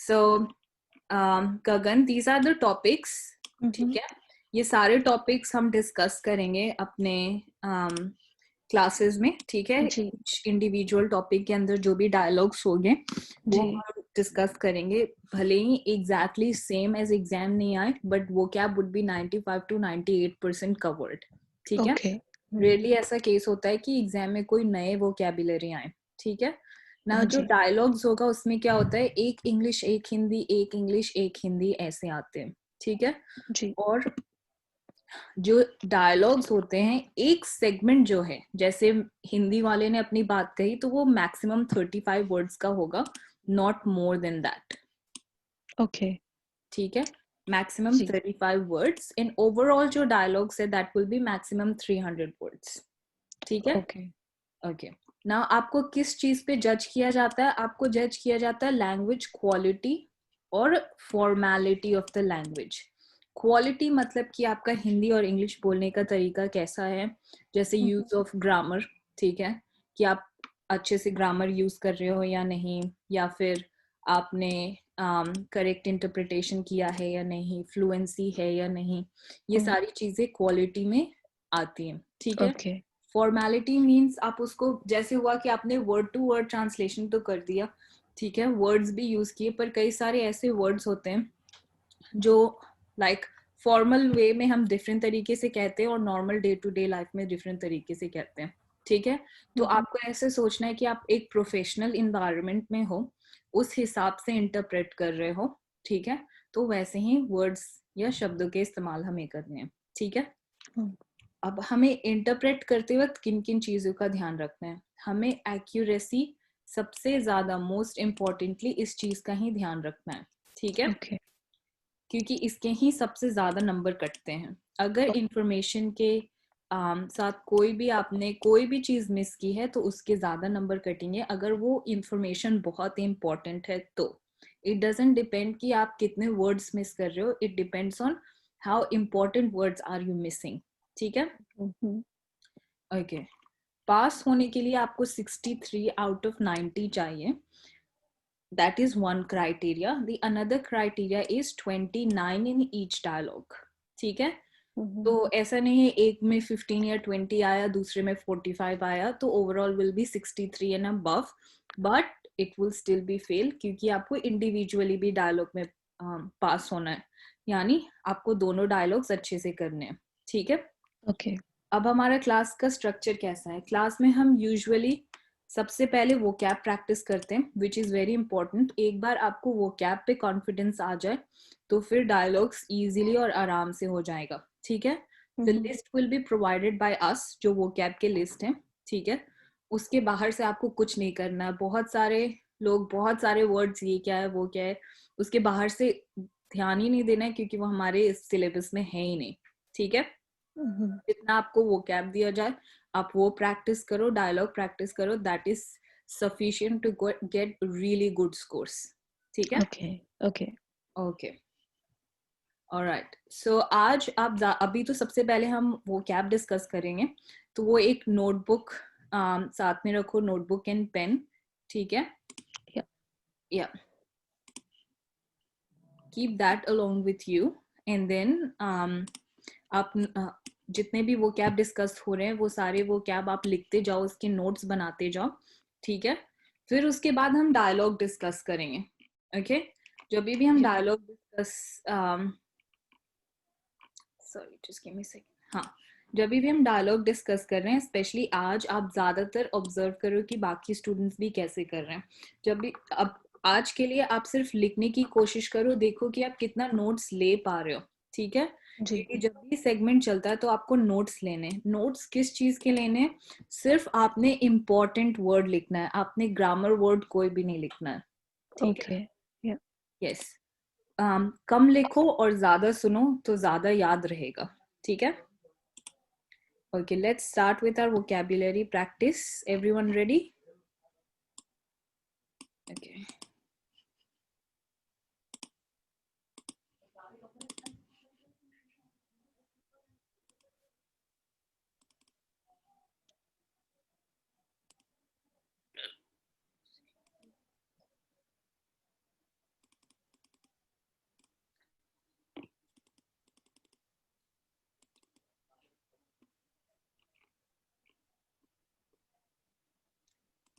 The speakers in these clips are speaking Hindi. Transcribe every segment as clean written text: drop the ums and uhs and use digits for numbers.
So Gagan, these are the topics, ठीक है। ये सारे टॉपिक्स हम डिस्कस करेंगे अपने क्लासेस में, ठीक है। इंडिविजुअल टॉपिक के अंदर जो भी डायलॉग्स होंगे वो हम डिस्कस करेंगे। भले ही एग्जैक्टली सेम एज एग्जाम नहीं आए, बट वो क्या वुड बी 95 to 98% कवर्ड, ठीक है। रियली ऐसा केस होता है कि एग्जाम में कोई नए वोकैबुलरी आए, ठीक है ना। जो डायलॉग्स होगा उसमें क्या होता है, एक इंग्लिश एक हिंदी, एक इंग्लिश एक हिंदी ऐसे आते हैं, ठीक है जी। और जो डायलॉग्स होते हैं, एक सेगमेंट जो है, जैसे हिंदी वाले ने अपनी बात कही तो वो मैक्सिमम 35 वर्ड्स का होगा, not more than that, okay, ठीक है। मैक्सिमम 35 वर्ड्स इन ओवरऑल जो डायलॉग्स है, that will be maximum 300 words, ठीक है। ओके ओके, ना आपको किस चीज पे जज किया जाता है? आपको जज किया जाता है लैंग्वेज क्वालिटी और formality of the language. Quality मतलब कि आपका हिंदी और इंग्लिश बोलने का तरीका कैसा है, जैसे यूज ऑफ ग्रामर, ठीक है, कि आप अच्छे से ग्रामर यूज कर रहे हो या नहीं, या फिर आपने करेक्ट इंटरप्रिटेशन किया है या नहीं, फ्लुएंसी है या नहीं, ये सारी चीजें क्वालिटी में आती हैं, ठीक है। okay. फॉर्मेलिटी मीन्स आप उसको, जैसे हुआ कि आपने वर्ड टू वर्ड ट्रांसलेशन तो कर दिया, ठीक है, वर्ड्स भी यूज किए, पर कई सारे ऐसे वर्ड्स होते हैं जो लाइक फॉर्मल वे में हम डिफरेंट तरीके से कहते हैं और normal day to day life में डिफरेंट तरीके से कहते हैं, ठीक है। तो आपको ऐसे सोचना है कि आप एक प्रोफेशनल इन्वायरमेंट में हो, उस हिसाब से इंटरप्रेट कर रहे हो, ठीक है। तो वैसे ही वर्ड्स या शब्दों के इस्तेमाल हमें करने हैं, ठीक है। अब हमें इंटरप्रेट करते वक्त किन किन चीजों का ध्यान रखना है? हमें एक्यूरेसी सबसे ज्यादा, मोस्ट इम्पोर्टेंटली इस चीज का ही ध्यान रखना है, ठीक है। okay. क्योंकि इसके ही सबसे ज्यादा नंबर कटते हैं। अगर इंफॉर्मेशन के साथ कोई भी आपने कोई भी चीज मिस की है तो उसके ज्यादा नंबर कटेंगे, अगर वो इंफॉर्मेशन बहुत इंपॉर्टेंट है तो। इट डजंट डिपेंड कि आप कितने वर्ड्स मिस कर रहे हो, it depends on how important words are you missing, ठीक है। ओके, पास होने के लिए आपको 63 आउट ऑफ 90 चाहिए, that is one criteria. The another criteria is 29 in each dialogue, ठीक है। तो ऐसा नहीं है एक में 15 या 20 आया, दूसरे में 45 आया, तो overall will be 63 and above, but it will still be fail, क्योंकि आपको इंडिविजुअली भी डायलॉग में पास होना है, यानी आपको दोनों डायलॉग्स अच्छे से करने हैं, ठीक है। ओके, अब हमारा क्लास का स्ट्रक्चर कैसा है? क्लास में हम यूजुअली सबसे पहले वो कैब प्रैक्टिस करते हैं, विच इज वेरी इंपॉर्टेंट। एक बार आपको वो कैब पे कॉन्फिडेंस आ जाए तो फिर डायलॉग्स इजीली और आराम से हो जाएगा, ठीक है। The list will be provided by us, जो वो कैब के लिस्ट है, ठीक है। उसके बाहर से आपको कुछ नहीं करना है। बहुत सारे लोग बहुत सारे वर्ड्स, ये क्या है वो क्या है, उसके बाहर से ध्यान ही नहीं देना है, क्योंकि वो हमारे सिलेबस में है ही नहीं, ठीक है। जितना आपको वो कैब दिया जाए आप वो प्रैक्टिस करो, डायलॉग प्रैक्टिस करो, that is sufficient to get really good scores, ठीक है। Okay okay okay, alright. So आज आप अभी तो सबसे पहले हम वो कैब डिस्कस करेंगे, तो वो एक नोटबुक साथ में रखो, नोटबुक एंड पेन, ठीक है। या keep that along with you, and then आप जितने भी वो कैब डिस्कस हो रहे हैं वो सारे वो कैब आप लिखते जाओ, उसके नोट्स बनाते जाओ, ठीक है। फिर उसके बाद हम डायलॉग डिस्कस करेंगे, ओके। जब भी हम dialogue discuss, sorry just give me second, हाँ, जब भी हम डायलॉग डिस्कस कर रहे हैं, स्पेशली आज आप ज्यादातर ऑब्जर्व करो कि बाकी स्टूडेंट्स भी कैसे कर रहे हैं। जब भी अब आज के लिए आप सिर्फ लिखने की कोशिश करो, देखो कि आप कितना नोट्स ले पा रहे हो, ठीक है। क्योंकि जब भी सेगमेंट चलता है तो आपको नोट्स लेने, नोट्स किस चीज के लेने? सिर्फ आपने इम्पोर्टेंट वर्ड लिखना है, आपने ग्रामर वर्ड कोई भी नहीं लिखना है, ठीक है। यस, कम लिखो और ज्यादा सुनो तो ज्यादा याद रहेगा, ठीक है। Okay, let's start with our vocabulary practice. Everyone ready? Okay.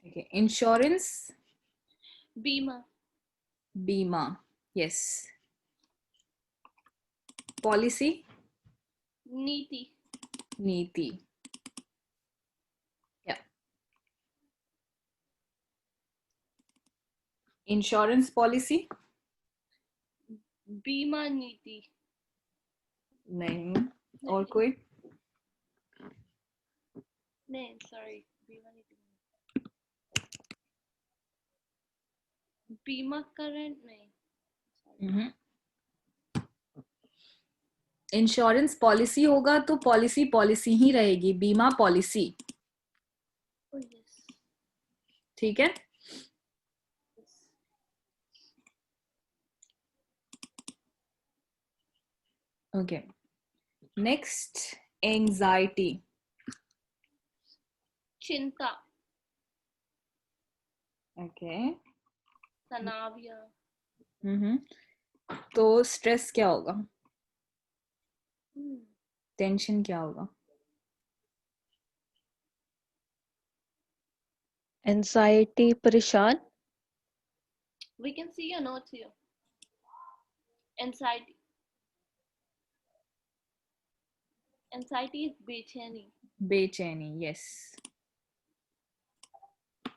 Okay. Insurance. बीमा. Bima. Yes. Policy. नीति. Niti. Yeah. Insurance policy. बीमा नीति. नहीं. और कोई? नहीं, सॉरी, बीमा नीति. बीमाकरण नहीं. इंश्योरेंस पॉलिसी होगा तो पॉलिसी पॉलिसी ही रहेगी, बीमा पॉलिसी. ठीक है. ओके. Next, anxiety. चिंता. ओके. तनाव या तो स्ट्रेस क्या होगा? टेंशन क्या होगा? एंजाइटी परेशान. We can see your notes here. Anxiety. Anxiety is बेचैनी. बेचैनी. यस.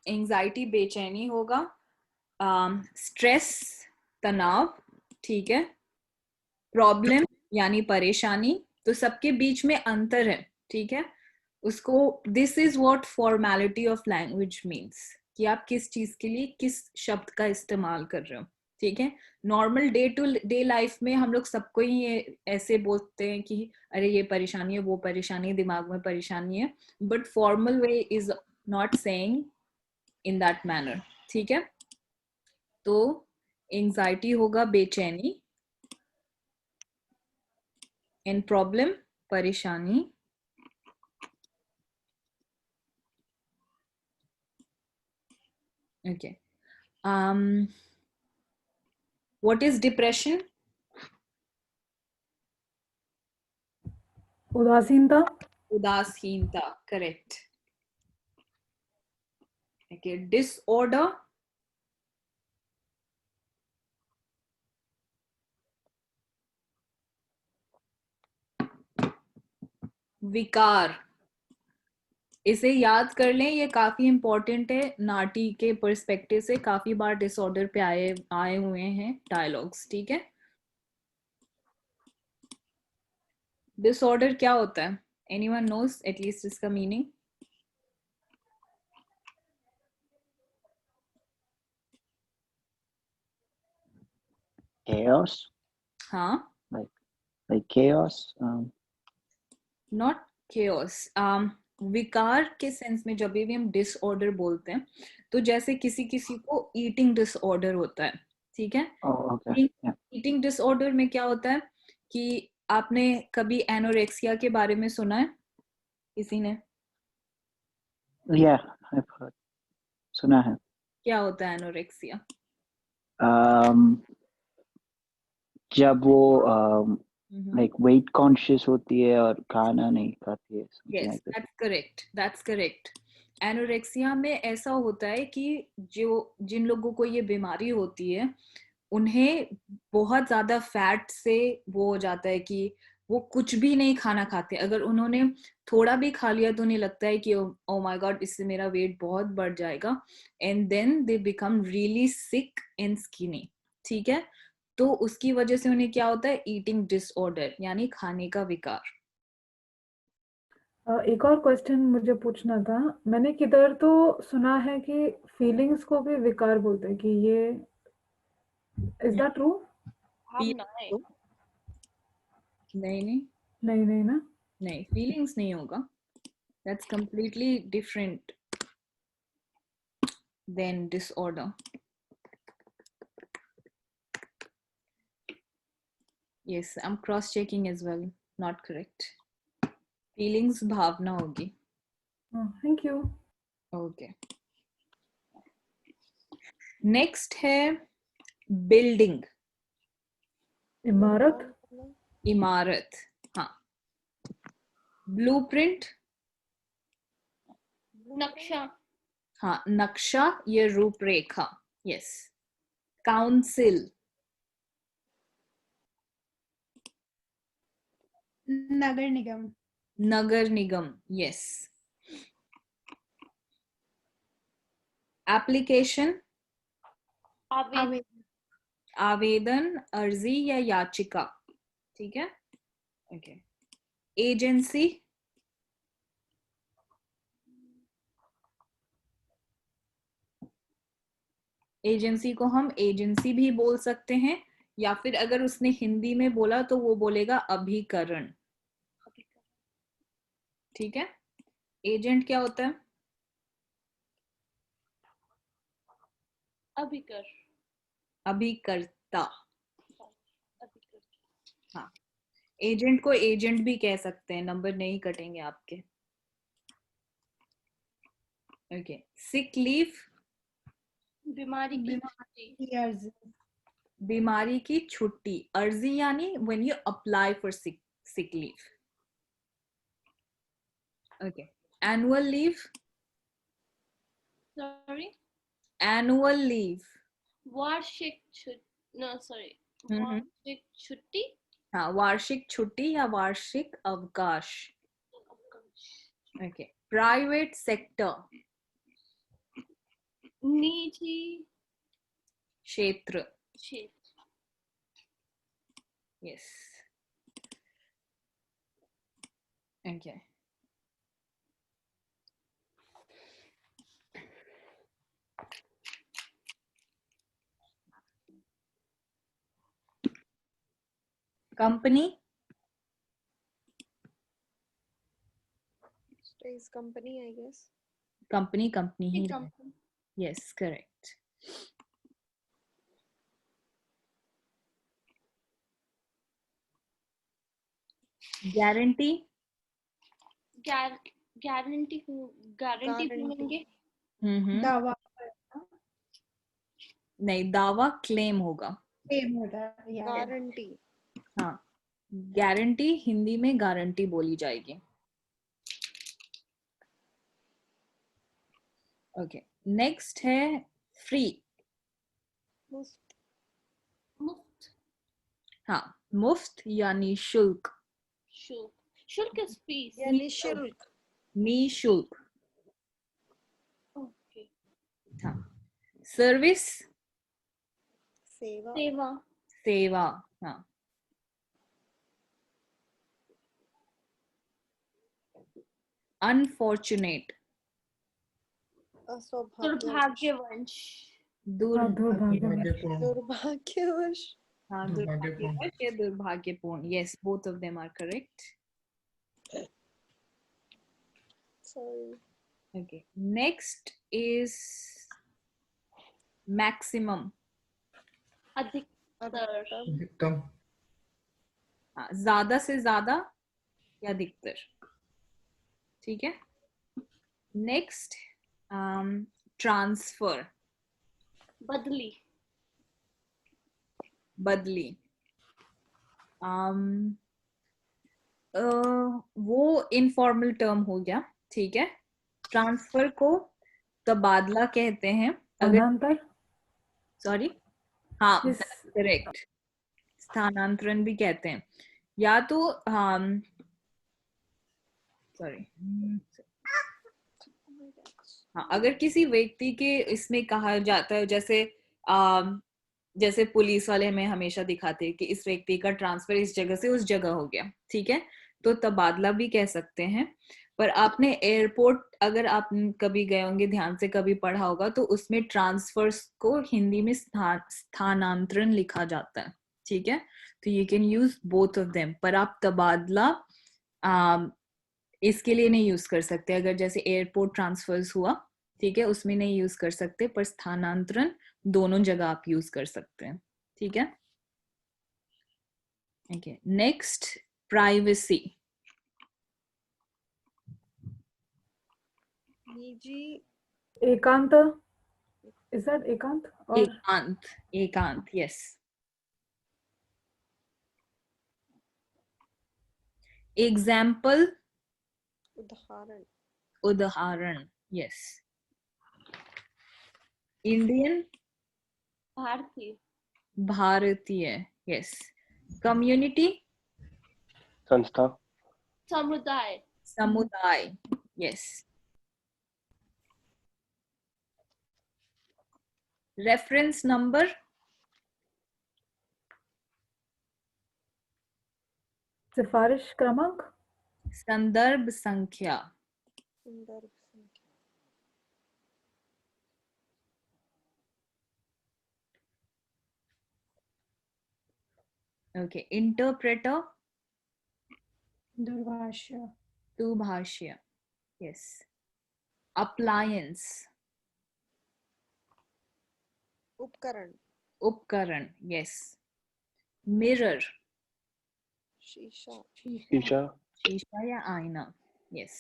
एंजाइटी बेचैनी होगा. स्ट्रेस तनाव. ठीक है. प्रॉब्लम यानी परेशानी. तो सबके बीच में अंतर है. ठीक है. उसको this is what formality of language means, कि आप किस चीज के लिए किस शब्द का इस्तेमाल कर रहे हो. ठीक है. Normal day to day life में हम लोग सबको ही ये ऐसे बोलते हैं कि अरे ये परेशानी है, वो परेशानी है, दिमाग में परेशानी है. But formal way is not saying in that manner. ठीक है. तो एंजाइटी होगा बेचैनी. एंड प्रॉब्लम परेशानी. Okay. What is depression? उदासीनता. उदासीनता. Correct. Okay. Disorder. विकार. इसे याद कर लें, ये काफी इंपॉर्टेंट है. नाटी के पर्सपेक्टिव से काफी बार डिसऑर्डर पे आए हुए हैं डायलॉग्स. ठीक है. डिसऑर्डर क्या होता है? एनीवन नोस एटलीस्ट इसका मीनिंग? Chaos. हाँ. Like chaos. Not chaos. विकार के सेंस में जब भी हम डिसऑर्डर बोलते हैं तो जैसे किसी किसी को ईटिंग डिसऑर्डर होता है. ठीक है. Oh, okay. Yeah. Eating disorder में क्या होता है कि आपने कभी एनोरेक्सिया के बारे में सुना है किसी ने? Yeah, I've heard. सुना है. क्या होता है एनोरेक्सिया? जब वो like weight conscious होती है और खाना नहीं खाती है. Yes, like that's correct. That's correct. Anorexia में ऐसा होता है कि जिन लोगों को ये बीमारी होती है उन्हें बहुत ज्यादा फैट से वो हो जाता है कि वो कुछ भी नहीं खाना खाते. अगर उन्होंने थोड़ा भी खा लिया तो उन्हें लगता है कि ओ माय गॉड, इससे मेरा वेट बहुत बढ़ जाएगा. And then they become really sick and skinny. ठीक है. तो उसकी वजह से उन्हें क्या होता है? ईटिंग डिसऑर्डर यानी खाने का विकार. एक और क्वेश्चन मुझे पूछना था. मैंने किधर तो सुना है कि फीलिंग्स को भी विकार बोलते हैं, कि ये इज दैट ट्रू? हम नहीं. नहीं नहीं नहीं नहीं ना. नहीं, फीलिंग्स नहीं होगा. That's completely different then disorder. Yes, I'm cross-checking as well. Not correct. Feelings भावना होगी. Thank you. Okay. Next है building. इमारत. इमारत. हाँ. Blueprint. नक्शा. हाँ, नक्शा ये रूपरेखा. यस. काउंसिल. नगर निगम. नगर निगम. यस. एप्लीकेशन. आवेदन. आवेदन, अर्जी या याचिका. ठीक है. ओके. एजेंसी. एजेंसी को हम एजेंसी भी बोल सकते हैं, या फिर अगर उसने हिंदी में बोला तो वो बोलेगा अभिकरण. ठीक है. एजेंट क्या होता है? अभिकर. अभिकर्ता. अभिकर. हाँ. एजेंट को एजेंट भी कह सकते हैं, नंबर नहीं कटेंगे आपके. ओके. Sick leave. बीमारी की छुट्टी. अर्जी. बीमारी की छुट्टी. अर्जी यानी when you apply for sick leave. Okay. Annual leave. Sorry. Annual leave. वार्षिक छुट्टी. No sorry. वार्षिक छुट्टी. हाँ, वार्षिक छुट्टी या वार्षिक अवकाश. ओके. Private sector. निजी क्षेत्र. क्षेत्र. Yes. Okay. Company. Is company, I guess. Company ही. Company. Yes, correct. Guarantee. Guarantee बोलेंगे. दावा. नहीं, दावा क्लेम होगा. क्लेम होता है. Guarantee. हाँ, गारंटी हिंदी में गारंटी बोली जाएगी. ओके. नेक्स्ट है फ्री. Muft. मुफ्त. हाँ, मुफ्त या निशुल्क. शुल्क. शुल्क इज फीस. या निशुल्क. निशुल्क. ओके. हाँ. सर्विस. सेवा. सेवा. सेवा. हाँ. अनफॉर्चुनेट. दुर्भाग्यवंश. दुर्भाग्यवश. हाँ, दुर्भाग्यवश या दुर्भाग्यपूर्ण. Yes, both of them are correct. Sorry. Okay. Next is maximum. अधिकतर. हाँ, ज्यादा से ज्यादा या अधिकतर. ठीक है. Next transfer. बदली. बदली. वो इनफॉर्मल टर्म हो गया. ठीक है. ट्रांसफर को तबादला कहते हैं. अगर सॉरी, हाँ, करेक्ट. स्थानांतरण भी कहते हैं. या तो सॉरी, हाँ, अगर किसी व्यक्ति के इसमें कहा जाता है, जैसे पुलिस वाले हमें हमेशा दिखाते हैं कि इस व्यक्ति का ट्रांसफर इस जगह से उस जगह हो गया. ठीक है. तो तबादला भी कह सकते हैं. पर आपने एयरपोर्ट अगर आप कभी गए होंगे, ध्यान से कभी पढ़ा होगा, तो उसमें ट्रांसफर्स को हिंदी में स्थानांतरण लिखा जाता है. ठीक है. तो you can use both of them. पर आप तबादला इसके लिए नहीं यूज कर सकते. अगर जैसे एयरपोर्ट ट्रांसफर्स हुआ, ठीक है, उसमें नहीं यूज कर सकते. पर स्थानांतरण दोनों जगह आप यूज कर सकते हैं. ठीक है. ओके. Next, privacy. निजी. एकांत. Is that एकांत? एकांत. एकांत. यस. एग्जाम्पल. उदाहरण. उदाहरण. यस. इंडियन, भारतीय, भारतीय, यस। कम्युनिटी, संस्था, समुदाय, समुदाय, यस। रेफरेंस नंबर, सिफारिश क्रमांक, संदर्भ संख्या, संदर्भ संख्या। ओके। इंटरप्रेटर, दूरभाष्य, दुभाष्य, यस। अप्लायंस, उपकरण, उपकरण, यस। मिरर, शीशा, शीशा, शीशा या आईना, यस।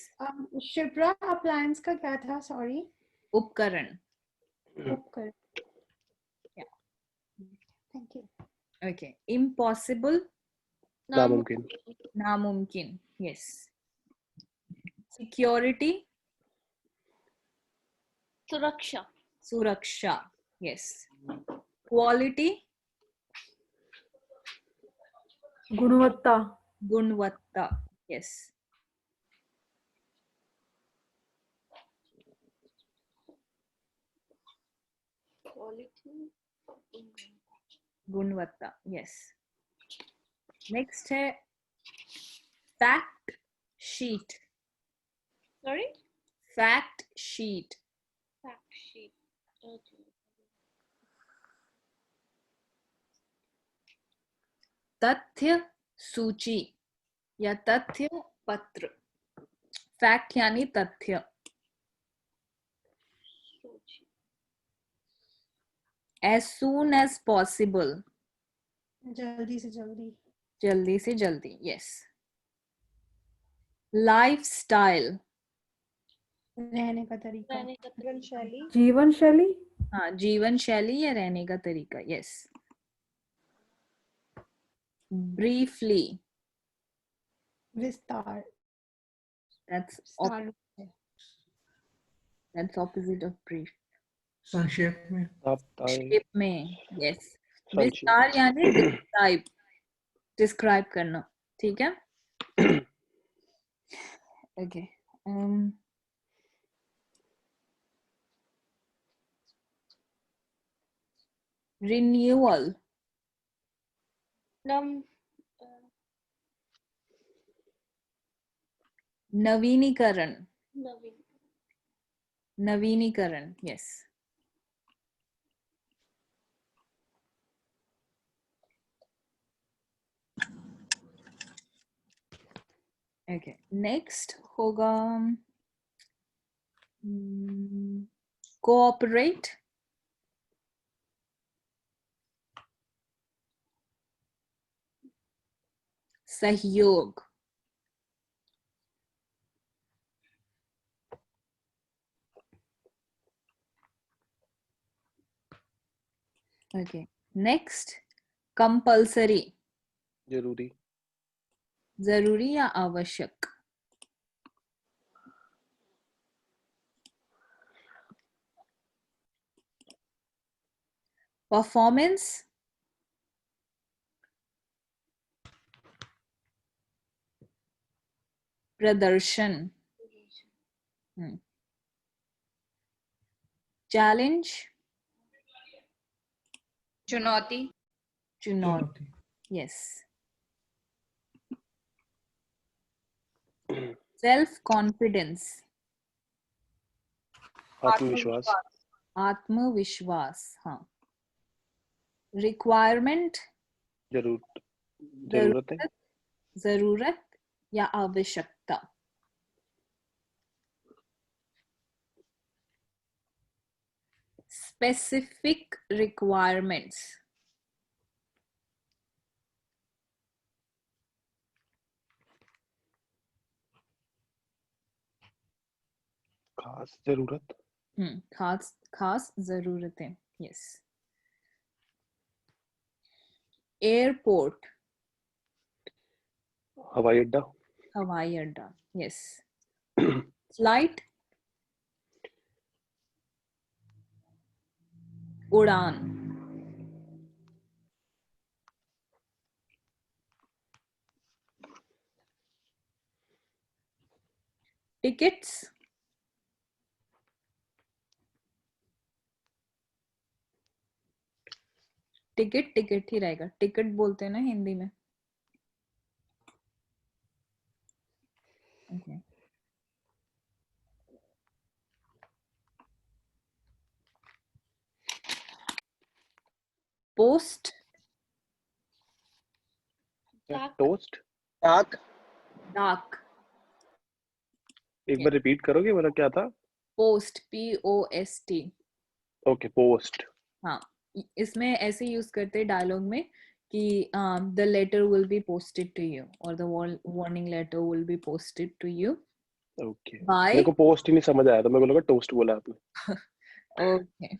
शिप्रा अप्लायंस का क्या था? सॉरी, उपकरण, उपकरण। Thank you. ओके। इम्पॉसिबल, नामुमकिन, नामुमकिन, यस। सिक्योरिटी, सुरक्षा, सुरक्षा, यस। क्वालिटी, गुणवत्ता, गुणवत्ता, यस। क्वालिटी, गुणवत्ता, यस। नेक्स्ट है fact sheet, sorry, fact sheet, fact sheet, okay, तथ्य सूची या तथ्य पत्र। फैक्ट यानी तथ्य। सूची, As soon as possible, जल्दी से जल्दी, जल्दी से जल्दी, yes. Lifestyle, रहने का तरीका, रहने का तरीका, जीवन शैली, जीवन शैली, हाँ, जीवन शैली या रहने का तरीका, yes. Briefly, विस्तार, that's विस्तार, that's opposite of brief. संक्षेप में, शेप में, yes. संक्षेप। विस्तार यानी डिस्क्राइब करना, ठीक है? Okay. Renewal, नवीनीकरण, नवीन, नवीनीकरण, yes. Okay. Next होगा cooperate, सहयोग, okay. Next compulsory, जरूरी, जरूरी या आवश्यक। परफॉर्मेंस, प्रदर्शन, चैलेंज, चुनौती, चुनौती, यस। सेल्फ कॉन्फिडेंस, आत्मविश्वास, आत्मविश्वास, हाँ। रिक्वायरमेंट, जरूरत है, जरूरत या आवश्यकता। स्पेसिफिक रिक्वायरमेंट्स, खास जरूरत, खास खास जरूरतें, यस। एयरपोर्ट, हवाई अड्डा, हवाई अड्डा, यस। फ्लाइट, उड़ान, टिकट्स, टिकट टिकट ही रहेगा, टिकट बोलते हैं ना हिंदी में। okay. Post, toast. डाक। डाक, एक बार रिपीट करोगे, मतलब क्या था? Post, POST। Okay, post. हाँ, इसमें ऐसे यूज करते हैं डायलॉग में कि the letter will be posted to you और the warning letter will be posted to you okay, bye. मेरे को पोस्ट ही नहीं समझ आया तो मेरे को लगा टोस्ट बोला आपने। ओके,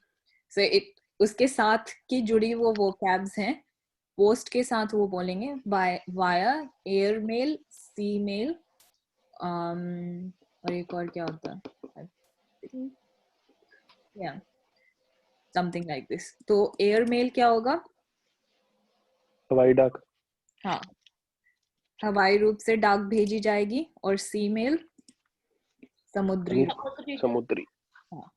सो इट उसके साथ की जुड़ी वो वोकैब्स हैं। पोस्ट के साथ वो बोलेंगे बाय, वाया, एयर मेल, सी मेल, और एक और क्या होता है, या समथिंग लाइक दिस। तो एयर मेल क्या होगा? हवाई डाक। हाँ, हवाई रूप से डाक भेजी जाएगी। और सी मेल समुद्री रूप। समुद्री। हाँ,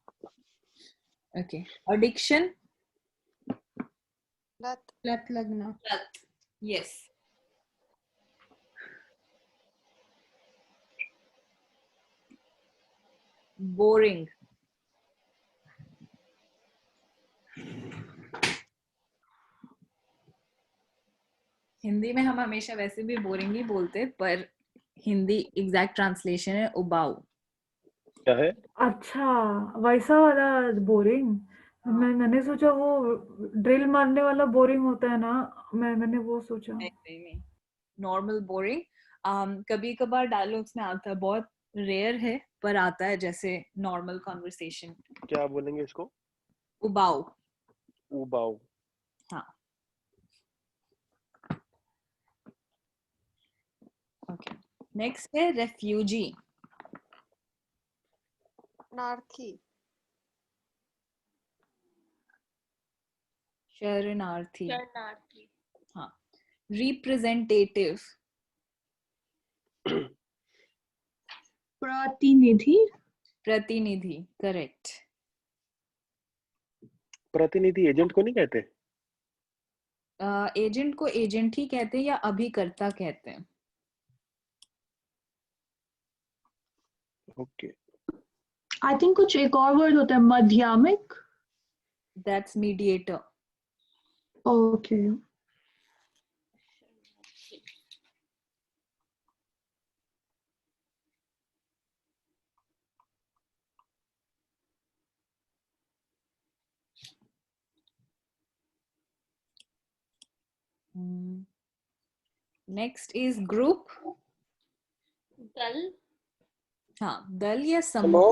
ओके। एडिक्शन, लत। लत लगना। यस। बोरिंग, हिंदी में हम हमेशा वैसे भी बोरिंग ही बोलते, पर हिंदी एग्जैक्ट ट्रांसलेशन है उबाऊ। क्या है? अच्छा, वैसा वाला बोरिंग। मैंने सोचा वो ड्रिल मारने वाला बोरिंग होता है ना, मैंने वो सोचा। नहीं, नॉर्मल बोरिंग। कभी कभार डायलॉग्स में आता है, बहुत रेयर है पर आता है, जैसे नॉर्मल कॉन्वर्सेशन। क्या बोलेंगे इसको? उबाऊ। उबाऊ। हाँ, ओके। नेक्स्ट है रेफ्यूजी, नार्थी। शरणार्थी। शरणार्थी। हाँ, रिप्रेजेंटेटिव, प्रतिनिधि, प्रतिनिधि, करेक्ट। प्रतिनिधि एजेंट को नहीं कहते? एजेंट को एजेंट ही कहते हैं या अभिकर्ता कहते हैं। ओके। आई थिंक कुछ एक और वर्ड होता है, माध्यमिक। That's mediator. Okay. Next is group. दल। हाँ, दल या समूह।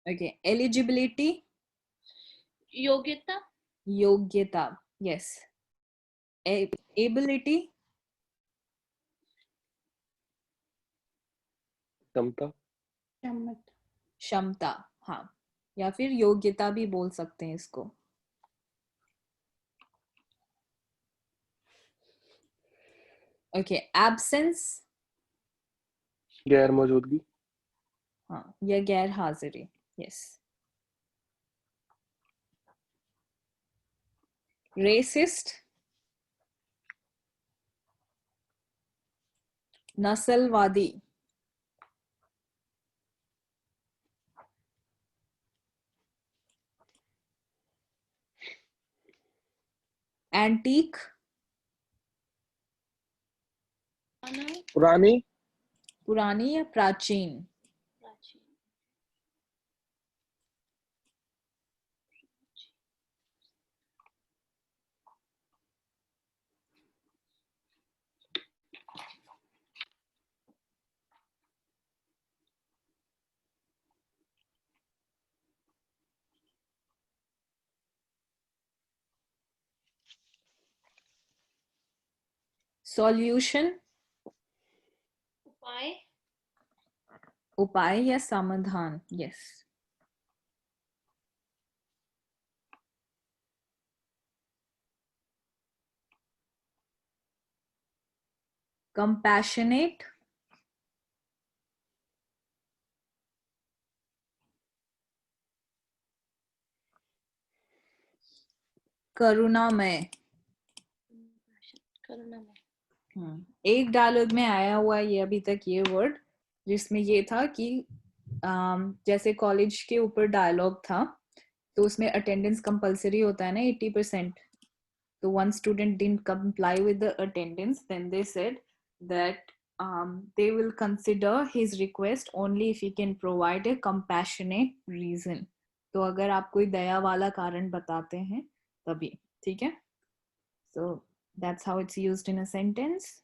ओके। एलिजिबिलिटी, योग्यता। योग्यता, यस। एबिलिटी, क्षमता। क्षमता। क्षमता, हाँ, या फिर योग्यता भी बोल सकते हैं इसको। ओके। एब्सेंस, गैर मौजूदगी। हाँ, या गैर हाजिरी, यस। रेसिस्ट, नस्लवादी, एंटीक, पुरानी। पुरानी या प्राचीन। सॉल्यूशन, उपाय। उपाय या समाधान, यस। compassionate, करुणामय। एक डायलॉग में आया हुआ है ये अभी तक ये वर्ड, जिसमें ये था कि जैसे कॉलेज के ऊपर डायलॉग था तो उसमें अटेंडेंस कंपलसरी होता है ना 80%. तो one student didn't comply with the attendance, then they said that they will consider his request only if he can provide a compassionate reason. तो अगर आप कोई दया वाला कारण बताते हैं तभी, ठीक है? So that's how it's used in a sentence.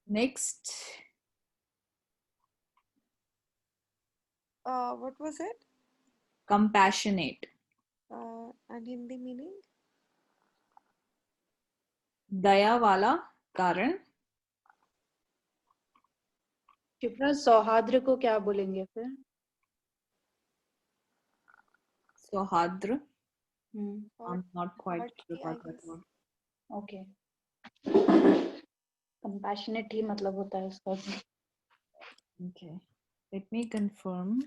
Next. What was it? Compassionate. And Hindi meaning? दया वाला कारण. शिप्रा, सौहार्द्र को क्या बोलेंगे फिर? सौहार्द्र. Hmm, I'm not quite sure I about that guess. word. Okay. Compassionate ही मतलब होता है उसका. Okay, let me confirm.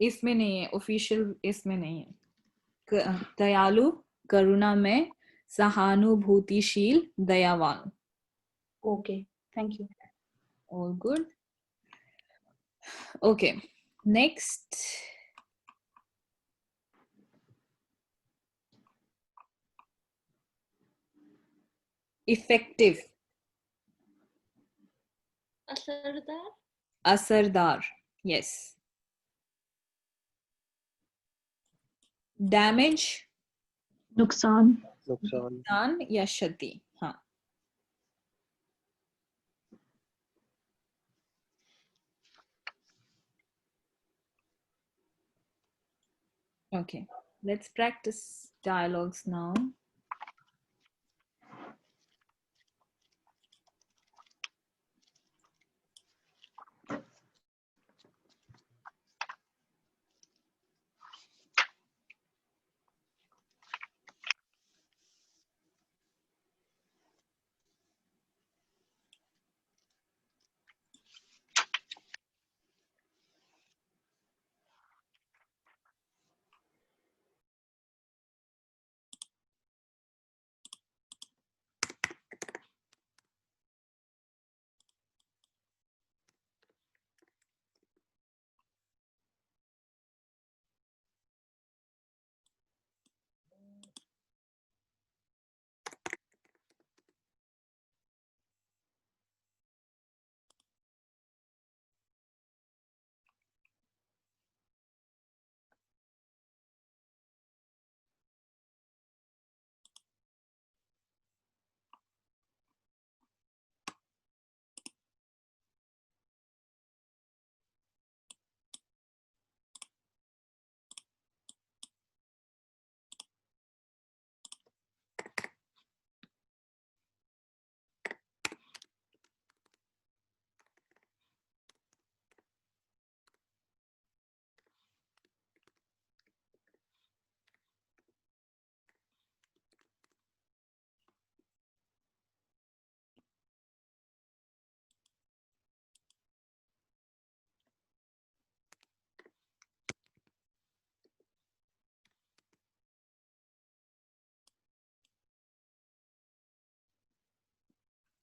इसमें नहीं है, ऑफिशियल इसमें नहीं है. दयालु, करुणामय, सहानुभूतिशील, दयावान. Okay, thank you. All good. Okay, next. Effective. असरदार. असरदार. Yes. Damage. नुकसान. नुकसान. नुकसान या क्षति. हाँ. Okay, let's practice dialogues now.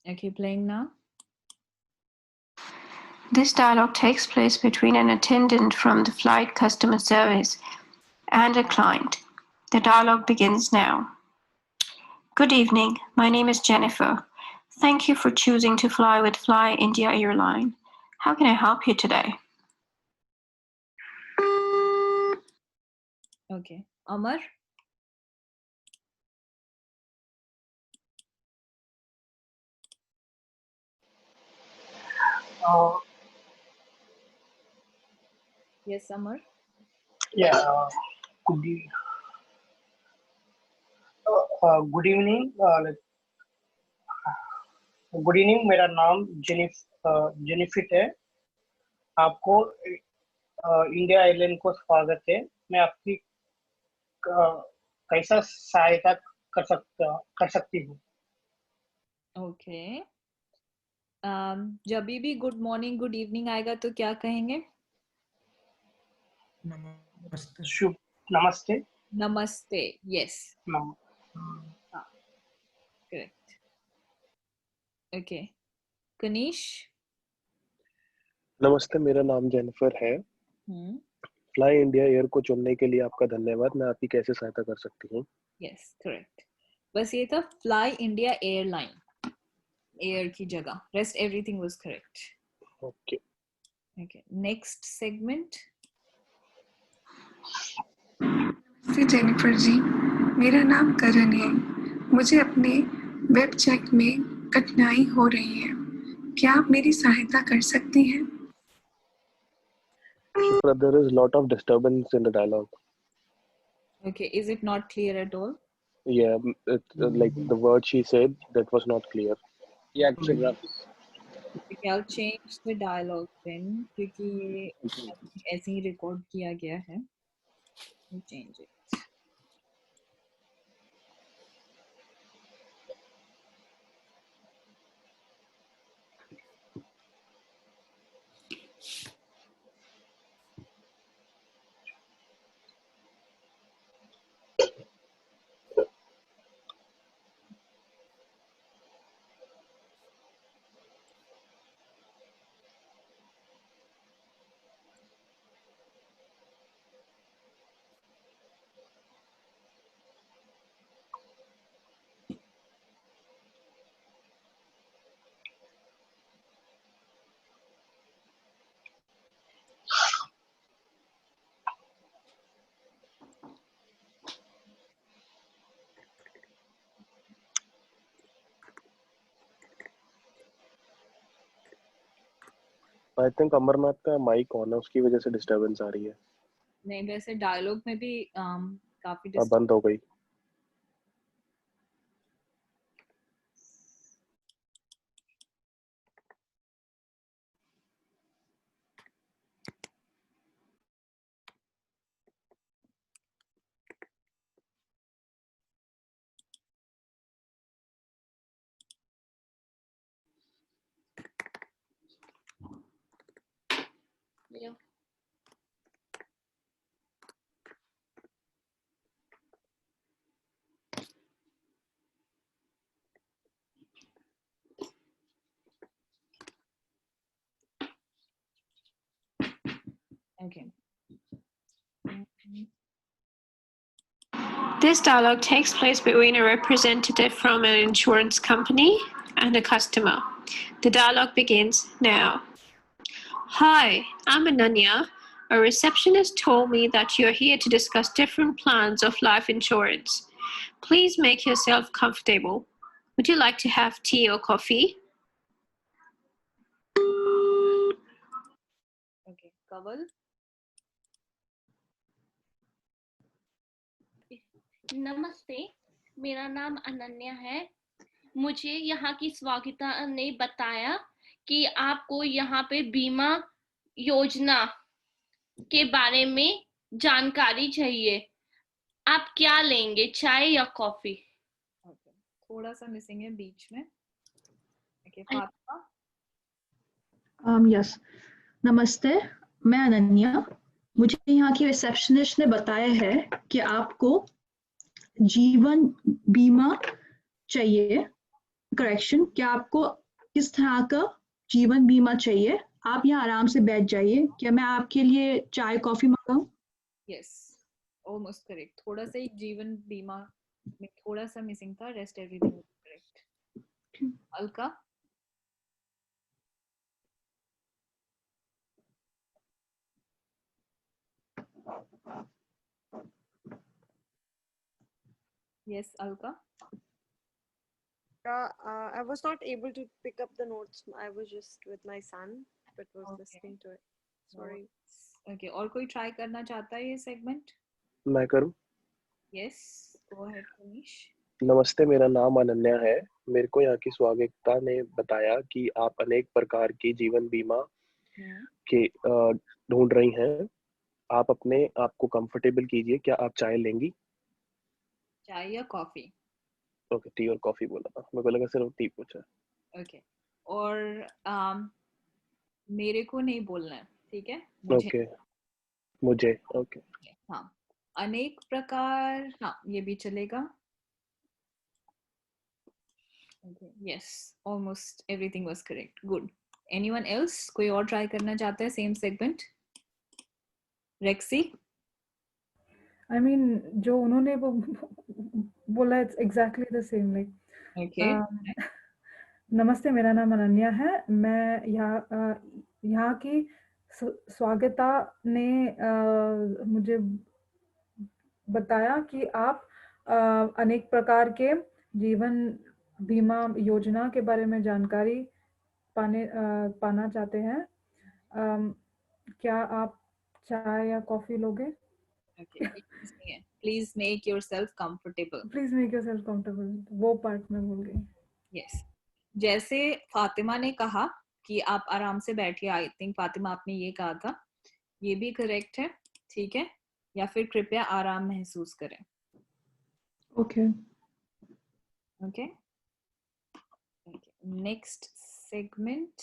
Okay, playing now. This dialogue takes place between an attendant from the flight customer service and a client. The dialogue begins now. Good evening. My name is Jennifer. Thank you for choosing to fly with Fly India Airline. How can I help you today? Okay, Amar. Yes, Amar. Yeah, good, good evening. Good evening, मेरा नाम जेनिफिट है। आपको इंडिया एयरलाइन को स्वागत है। मैं आपकी कैसा सहायता कर सकती हूँ? ओके, जब भी गुड मॉर्निंग गुड इवनिंग आएगा तो क्या कहेंगे? नमस्ते। शुभ नमस्ते। नमस्ते, यस, नम, करेक्ट। ओके, कनीश। नमस्ते, मेरा नाम जेनिफर है। फ्लाई इंडिया एयर को चुनने के लिए आपका धन्यवाद। मैं आपकी कैसे सहायता कर सकती हूँ? Yes, correct. बस ये था फ्लाई इंडिया एयरलाइन, एयर की जगह, rest everything was correct. Okay, okay, next segment. Jennifer ji, मेरा नाम करण है। मुझे अपने वेब चेक में कठिनाई हो रही है, क्या आप मेरी सहायता कर सकती हैं? But there is a lot of disturbance in the dialogue. Okay, is it not clear at all? Yeah, like the word she said, that was not clear. Yeah, Shubhra. Okay, I'll change the dialogue then, क्योंकि ये ऐसे ही रिकॉर्ड किया गया है। I'll change it. I think Amarnath का माइक ऑन है, उसकी वजह से डिस्टरबेंस आ रही है। नहीं, वैसे डायलॉग में भी काफी अब बंद हो गई। Yeah. Okay. This dialogue takes place between a representative from an insurance company and a customer. The dialogue begins now. Hi, I'm Ananya. A receptionist told me that you're here to discuss different plans of life insurance. Please make yourself comfortable. Would you like to have tea or coffee? Okay, Kaval. नमस्ते, मेरा नाम अनन्या है। मुझे यहाँ की स्वागता ने बताया कि आपको यहाँ पे बीमा योजना के बारे में जानकारी चाहिए। आप क्या लेंगे, चाय या कॉफी? Okay. थोड़ा सा मिसिंग है बीच में। Okay, फातिमा। यस, नमस्ते, मैं अनन्या। मुझे यहाँ की रिसेप्शनिस्ट ने बताया है कि आपको जीवन बीमा चाहिए। करेक्शन, क्या आपको किस तरह का जीवन बीमा चाहिए? आप यहाँ आराम से बैठ जाइए। क्या मैं आपके लिए चाय कॉफी मंगाऊं? Yes, almost correct. थोड़ा सा ही जीवन बीमा में थोड़ा सा मिसिंग था, rest everything correct. Alka. Yes, Alka. I was not able to pick up the notes. I was just with my son, but was listening to it. Sorry. Okay, और कोई try करना चाहता है ये segment? मैं करूं? Yes, go ahead, Manish. नमस्ते, मेरा नाम अनन्या है। मेरे को यहाँ की स्वागता ने बताया कि आप अनेक प्रकार की जीवन बीमा के ढूंढ रही हैं। आप अपने आप को कंफर्टेबल कीजिए। क्या आप चाय लेंगी? चाय या कॉफी? ओके, टी और कॉफी बोला था, मेरे को लगा सिर्फ टी पूछा। ओके, और मेरे को नहीं बोलना है, ठीक है? मुझे ओके। हाँ, अनेक प्रकार, हाँ ये भी चलेगा। Yes, almost everything was correct, good. Anyone else? कोई और ट्राई करना चाहता है सेम सेगमेंट? रेक्सी? आई मीन जो उन्होंने वो बोला, it's exactly the same like. नमस्ते, मेरा नाम अनन्या है। मैं यहाँ की स्वागता ने मुझे बताया कि आप अनेक प्रकार के जीवन बीमा योजना के बारे में जानकारी पाना चाहते हैं। क्या आप चाय या कॉफी लोगे? Please make yourself comfortable. Please make yourself comfortable, वो पार्ट में भूल गई। यस, जैसे फातिमा ने कहा कि आप आराम से बैठिए, आई थिंक फातिमा आपने ये कहा था, ये भी करेक्ट है, ठीक है? या फिर कृपया आराम महसूस करें। Okay okay, next segment.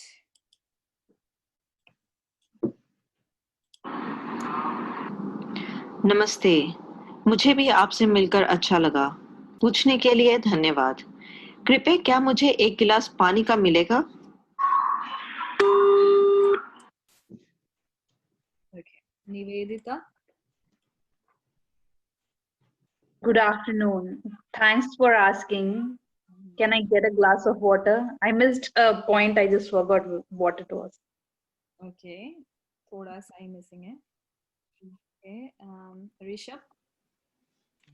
नमस्ते, मुझे भी आपसे मिलकर अच्छा लगा। पूछने के लिए धन्यवाद। कृपया क्या मुझे एक गिलास पानी का मिलेगा? Nivedita? Good afternoon. Thanks for asking. Can I get a glass of water? I missed a point. I just forgot what it was. Okay, थोड़ा सा ही मिसिंग है। Okay, Rishabh?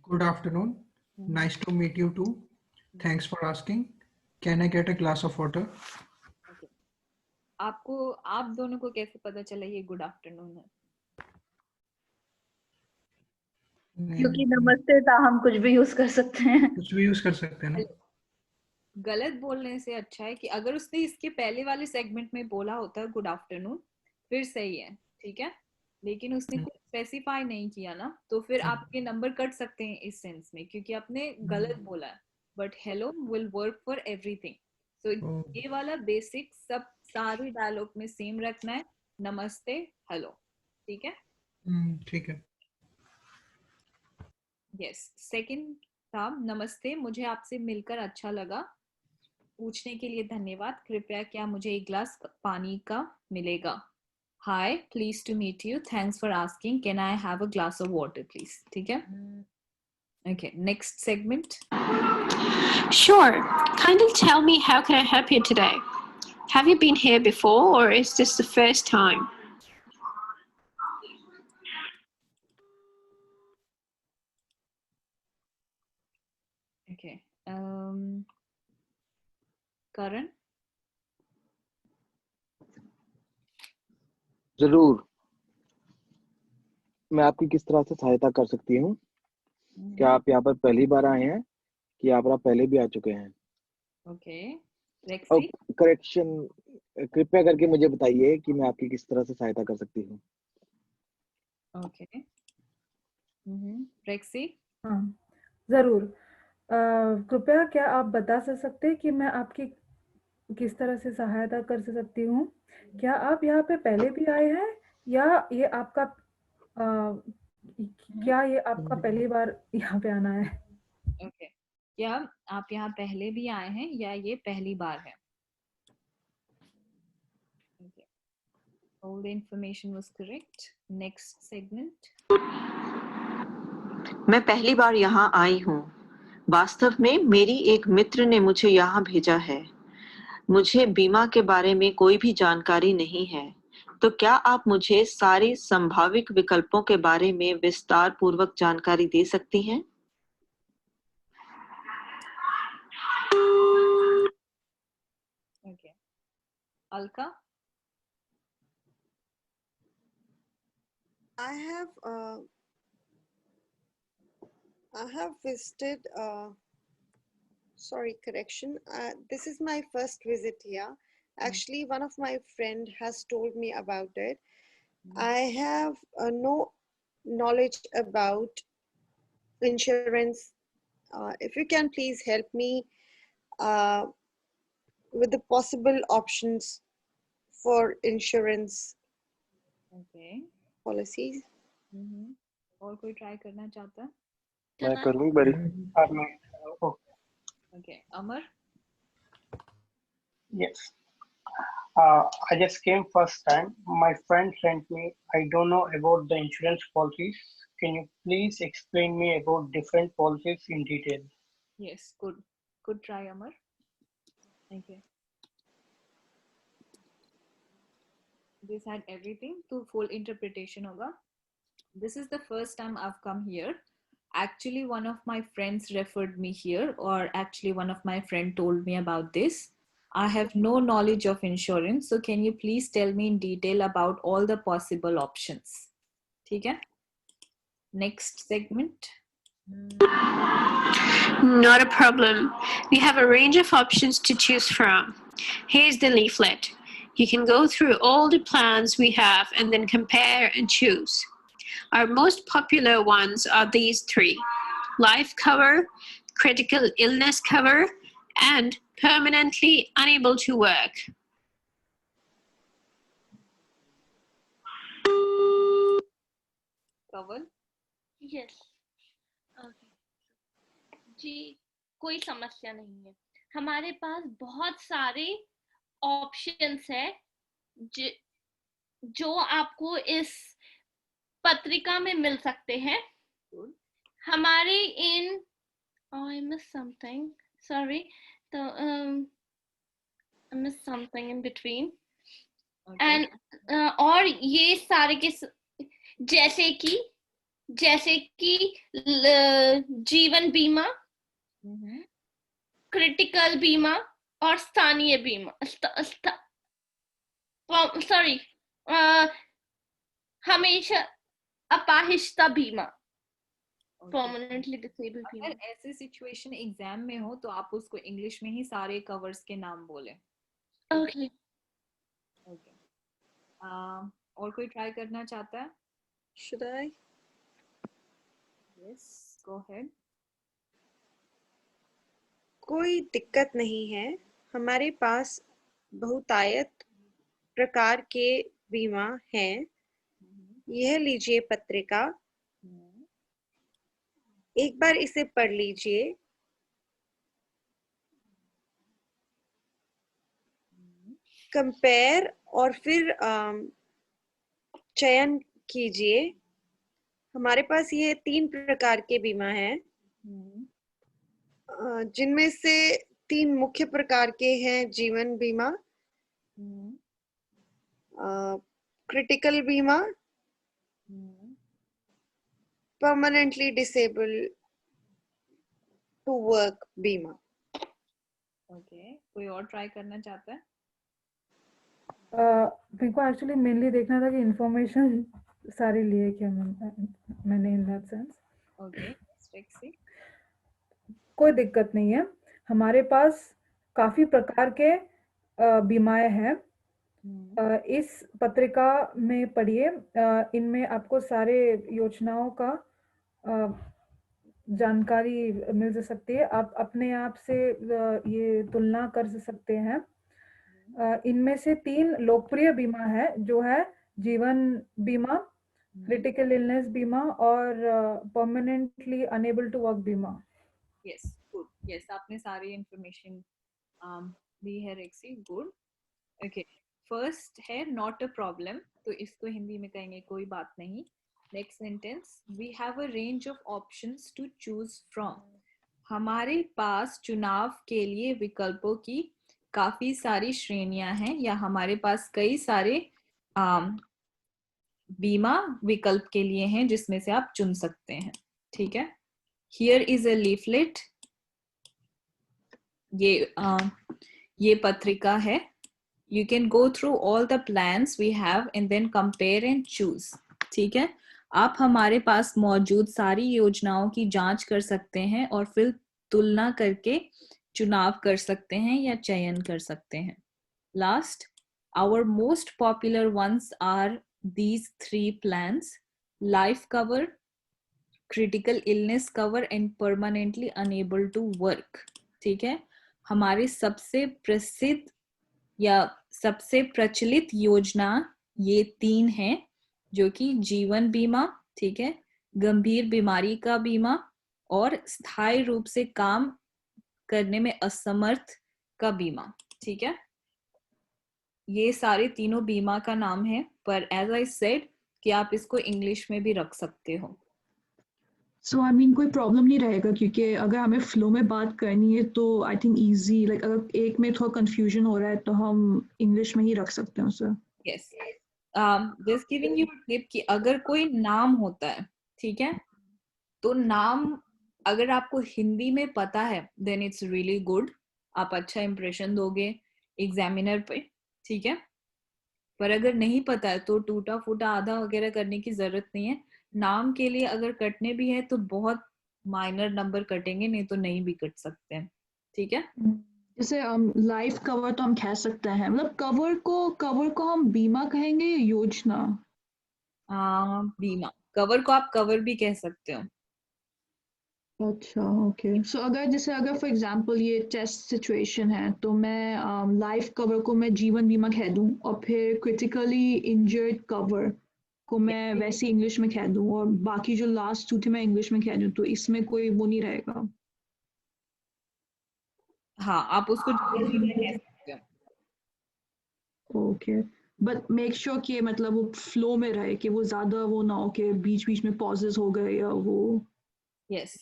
Good afternoon. Nice to meet you too. Thanks for asking. Can I get a glass of water? Okay. आप दोनों को कैसे पता चला ये गुड आफ्टरनून है? क्योंकि नमस्ते था, हम कुछ भी यूज कर सकते हैं। कुछ भी यूज कर सकते हैं ना? गलत बोलने से अच्छा है कि अगर उसने इसके पहले वाले सेगमेंट में बोला होता गुड आफ्टरनून, फिर सही है, ठीक है? लेकिन उसने कुछ स्पेसिफाई नहीं किया ना, तो फिर आपके नंबर कट सकते हैं इस सेंस में, क्योंकि आपने गलत बोला है। But hello will work for everything. So ये वाला बेसिक सब सारे डायलॉग में सेम रखना है, नमस्ते हेलो, ठीक है? ठीक है। यस, सेकंड था नमस्ते, मुझे आपसे मिलकर अच्छा लगा। पूछने के लिए धन्यवाद। कृपया क्या मुझे एक ग्लास पानी का मिलेगा? Hi, pleased to meet you. Thanks for asking. Can I have a glass of water, please? ठीक है? Okay, next segment. Sure. Kindly tell me, how can I help you today? Have you been here before, or is this the first time? Okay. Karan? जरूर, मैं आपकी किस तरह से सहायता कर सकती हूँ? क्या आप यहाँ पर पहली बार आए हैं कि आप पहले भी आ चुके हैं? ओके, करेक्शन, कृपया करके मुझे बताइए कि मैं आपकी किस तरह से सहायता कर सकती हूँ। ओके, रेक्सी? हाँ, जरूर। कृपया क्या आप बता सकते हैं कि मैं आपकी किस तरह से सहायता कर सकती हूँ? क्या आप यहाँ पे पहले भी आए हैं या ये आपका क्या ये आपका पहली बार यहाँ पे आना है? ओके, क्या आप यहाँ पहले भी आए हैं या ये पहली बार है? All the information was correct. Next segment. मैं पहली बार यहाँ आई हूँ। वास्तव में मेरी एक मित्र ने मुझे यहाँ भेजा है। मुझे बीमा के बारे में कोई भी जानकारी नहीं है, तो क्या आप मुझे सारी संभावित विकल्पों के बारे में विस्तार पूर्वक जानकारी दे सकती हैं? Okay. Alka? I have visited Sorry, correction. This is my first visit here. Actually, one of my friend has told me about it. I have no knowledge about insurance. If you can please help me with the possible options for insurance Okay. policies. और कोई ट्राई करना चाहता है? मैं करूँ बड़ी Okay, Amar. Yes. I just came first time. My friend sent me. I don't know about the insurance policies. Can you please explain me about different policies in detail? Yes, good. Good try, Amar. Okay. This had everything to full interpretation hoga. This is the first time I've come here. Actually, one of my friends referred me here, or actually one of my friend told me about this. I have no knowledge of insurance, so can you please tell me in detail about all the possible options? ठीक है? Next segment. Not a problem. We have a range of options to choose from. Here's the leaflet. You can go through all the plans we have and then compare and choose. Our most popular ones are these three: life cover, critical illness cover, and permanently unable to work. Cover? Yes. Okay. जी, कोई समस्या नहीं है. हमारे पास बहुत सारे ऑप्शंस है जो आपको इस पत्रिका में मिल सकते हैं. हमारे इन I missed something. Sorry. I missed something in between. Okay. And और ये सारे के जैसे कि जीवन बीमा, क्रिटिकल बीमा और स्थानीय बीमा, सॉरी, हमेशा अपाहिजता बीमा, परमानेंटली डिसेबल बीमा. अगर ऐसे सिचुएशन एग्जाम में हो तो आप उसको इंग्लिश में ही सारे कवर्स के नाम बोले. ओके. ओके. और कोई ट्राई करना चाहता है? Should I? Yes, go ahead. कोई दिक्कत नहीं है. हमारे पास बहुतायत प्रकार के बीमा हैं. यह लीजिए पत्रिका. एक बार इसे पढ़ लीजिए. कंपेयर और फिर चयन कीजिए. हमारे पास ये 3 प्रकार के बीमा हैं, जिनमें से 3 मुख्य प्रकार के हैं: जीवन बीमा, क्रिटिकल बीमा, परमानेंटली डिसेबल टू वर्क बीमा. ओके. कोई और ट्राई करना चाहता है? मेरे को एक्चुअली मेनली देखना था कि इंफॉर्मेशन सारी लिए क्या मैंने इन दैट सेंस. ओके. स्ट्रिक्सी. कोई दिक्कत नहीं है. हमारे पास काफी प्रकार के बीमाएं हैं. इस पत्रिका में पढ़िए. इनमें आपको सारे योजनाओं का जानकारी मिल सकती है. आप अपने आप से ये तुलना कर सकते हैं. इनमें से 3 लोकप्रिय बीमा है, जो है जीवन बीमा, क्रिटिकल इलनेस बीमा और परमानेंटली अनेबल टू वर्क बीमा. Yes, good. यस, आपने सारी इंफॉर्मेशन दी है रेक्सी. गुड. ओके. फर्स्ट है नॉट अ प्रॉब्लम, तो इसको हिंदी में कहेंगे कोई बात नहीं. Next sentence, we have a range of options to choose from. हमारे पास चुनाव के लिए विकल्पों की काफी सारी श्रेणियां हैं, या हमारे पास कई सारे बीमा विकल्प के लिए हैं जिसमें से आप चुन सकते हैं. ठीक है. Here is a leaflet. ये पत्रिका है. You can go through all the plans we have and then compare and choose. ठीक है. आप हमारे पास मौजूद सारी योजनाओं की जांच कर सकते हैं और फिर तुलना करके चुनाव कर सकते हैं या चयन कर सकते हैं. Last, our most popular ones are these 3 plans: life cover, critical illness cover and permanently unable to work. ठीक है, हमारे सबसे प्रसिद्ध या सबसे प्रचलित योजना ये 3 हैं, जो कि जीवन बीमा, ठीक है, गंभीर बीमारी का बीमा और स्थायी रूप से काम करने में असमर्थ का बीमा. ठीक है, ये सारे तीनों बीमा का नाम है, पर एज आई सेड कि आप इसको इंग्लिश में भी रख सकते हो. सो आई मीन कोई प्रॉब्लम नहीं रहेगा, क्योंकि अगर हमें फ्लो में बात करनी है तो आई थिंक इजी, लाइक अगर एक में थोड़ा कंफ्यूजन हो रहा है तो हम इंग्लिश में ही रख सकते हैं sir. Yes, just giving you tip कि अगर कोई नाम होता है, ठीक है, तो नाम अगर आपको हिंदी में पता है देन इट्स रियली गुड, आप अच्छा इंप्रेशन दोगे एग्जामिनर पे. ठीक है, पर अगर नहीं पता है तो टूटा फूटा आधा वगैरह करने की जरूरत नहीं है. नाम के लिए अगर कटने भी है तो बहुत माइनर नंबर कटेंगे, नहीं तो नहीं भी कट सकते हैं. ठीक है, जैसे लाइफ कवर तो हम कह सकते हैं, मतलब कवर को हम बीमा कहेंगे या योजना? बीमा. कवर को आप कवर भी कह सकते हो. अच्छा, ओके. सो अगर फॉर एग्जांपल ये टेस्ट सिचुएशन है तो मैं लाइफ कवर को मैं जीवन बीमा कह दूं और फिर क्रिटिकली इंजर्ड कवर को मैं वैसे इंग्लिश में कह दूं और बाकी जो लास्ट 2 थे मैं इंग्लिश में कह दूं, तो इसमें कोई वो नहीं रहेगा? हाँ, आप उसको जीवन बीमा कह सकते हो. ओके, बट मेक श्योर कि मतलब वो फ्लो में रहे, कि वो ज्यादा वो ना हो कि बीच बीच में पॉजेस हो गए या वो. Yes,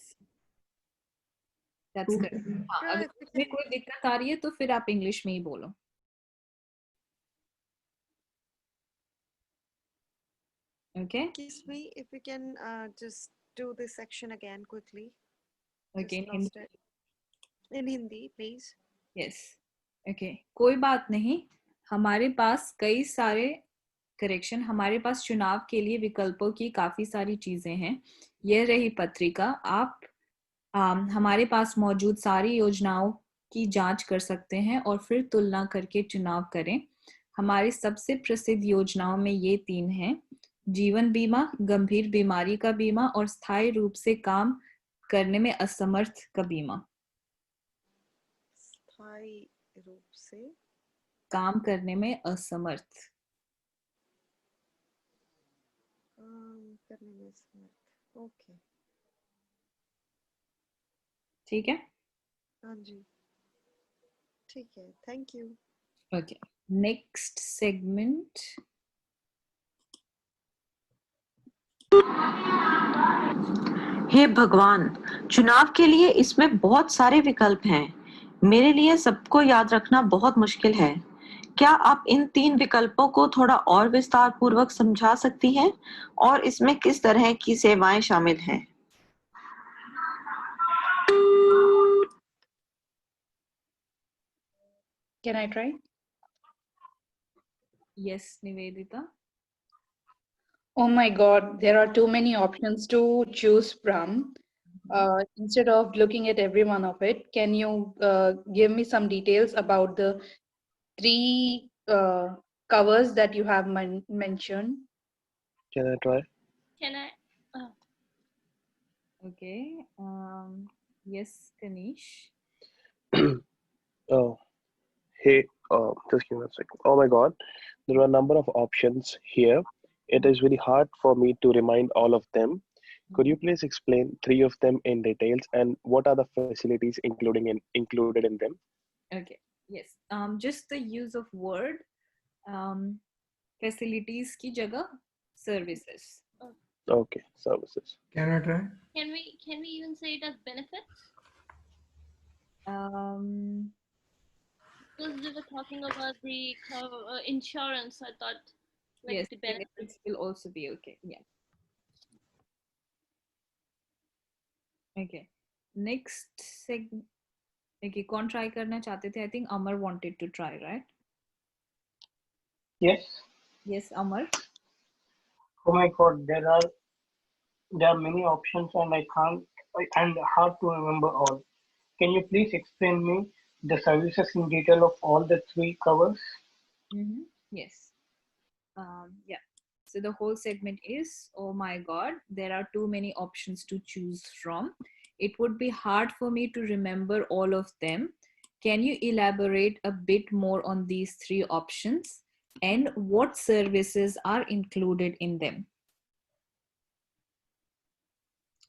that's correct. हाँ, अगर उसमें कोई दिक्कत आ रही है तो फिर आप इंग्लिश में ही बोलो. Okay. Excuse me, if you can just do this section again quickly. Okay, in Hindi, please. Yes. Okay. कोई बात नहीं, हमारे पास कई सारे करेक्शन, हमारे पास चुनाव के लिए विकल्पों की काफी सारी चीजें हैं. यह रही पत्रिका. आप हमारे पास मौजूद सारी योजनाओं की जांच कर सकते हैं और फिर तुलना करके चुनाव करें. हमारी सबसे प्रसिद्ध योजनाओं में ये 3 हैं: जीवन बीमा, गंभीर बीमारी का बीमा और स्थायी रूप से काम करने में असमर्थ का बीमा. स्थायी रूप से काम करने में असमर्थ. ओके, ठीक है. हाँ जी, ठीक है, thank you. Okay, next segment. हे भगवान, चुनाव के लिए इसमें बहुत सारे विकल्प हैं. मेरे लिए सबको याद रखना बहुत मुश्किल है. क्या आप इन 3 विकल्पों को थोड़ा और विस्तार पूर्वक समझा सकती हैं और इसमें किस तरह की सेवाएं शामिल हैं? Can I try? Yes, Nivedita. Oh my God, there are too many options to choose from. Instead of looking at every one of it, can you give me some details about the 3 covers that you have mentioned? Can I try? Can I? Okay. Yes, Kanish. Oh, hey, just give me a second. Oh my God, there are a number of options here. It is really hard for me to remind all of them. Could you please explain 3 of them in details and what are the facilities included in them? Okay. Yes. Just the use of word. Facilities की जगह services. Okay, services. Can I try? Can we even say it as benefits? Because we were talking about the insurance, I thought like yes, the benefits will also be okay. Yeah. Okay. Next segment. Okay, कौन try करना चाहते थे? I think Amar wanted to try, right? Yes. Yes, Amar. Oh my God, there are many options and and hard to remember all. Can you please explain me the services in detail of all the 3 covers? Yes. Yeah. So the whole segment is, oh my God, there are too many options to choose from. It would be hard for me to remember all of them. Can you elaborate a bit more on these 3 options and what services are included in them?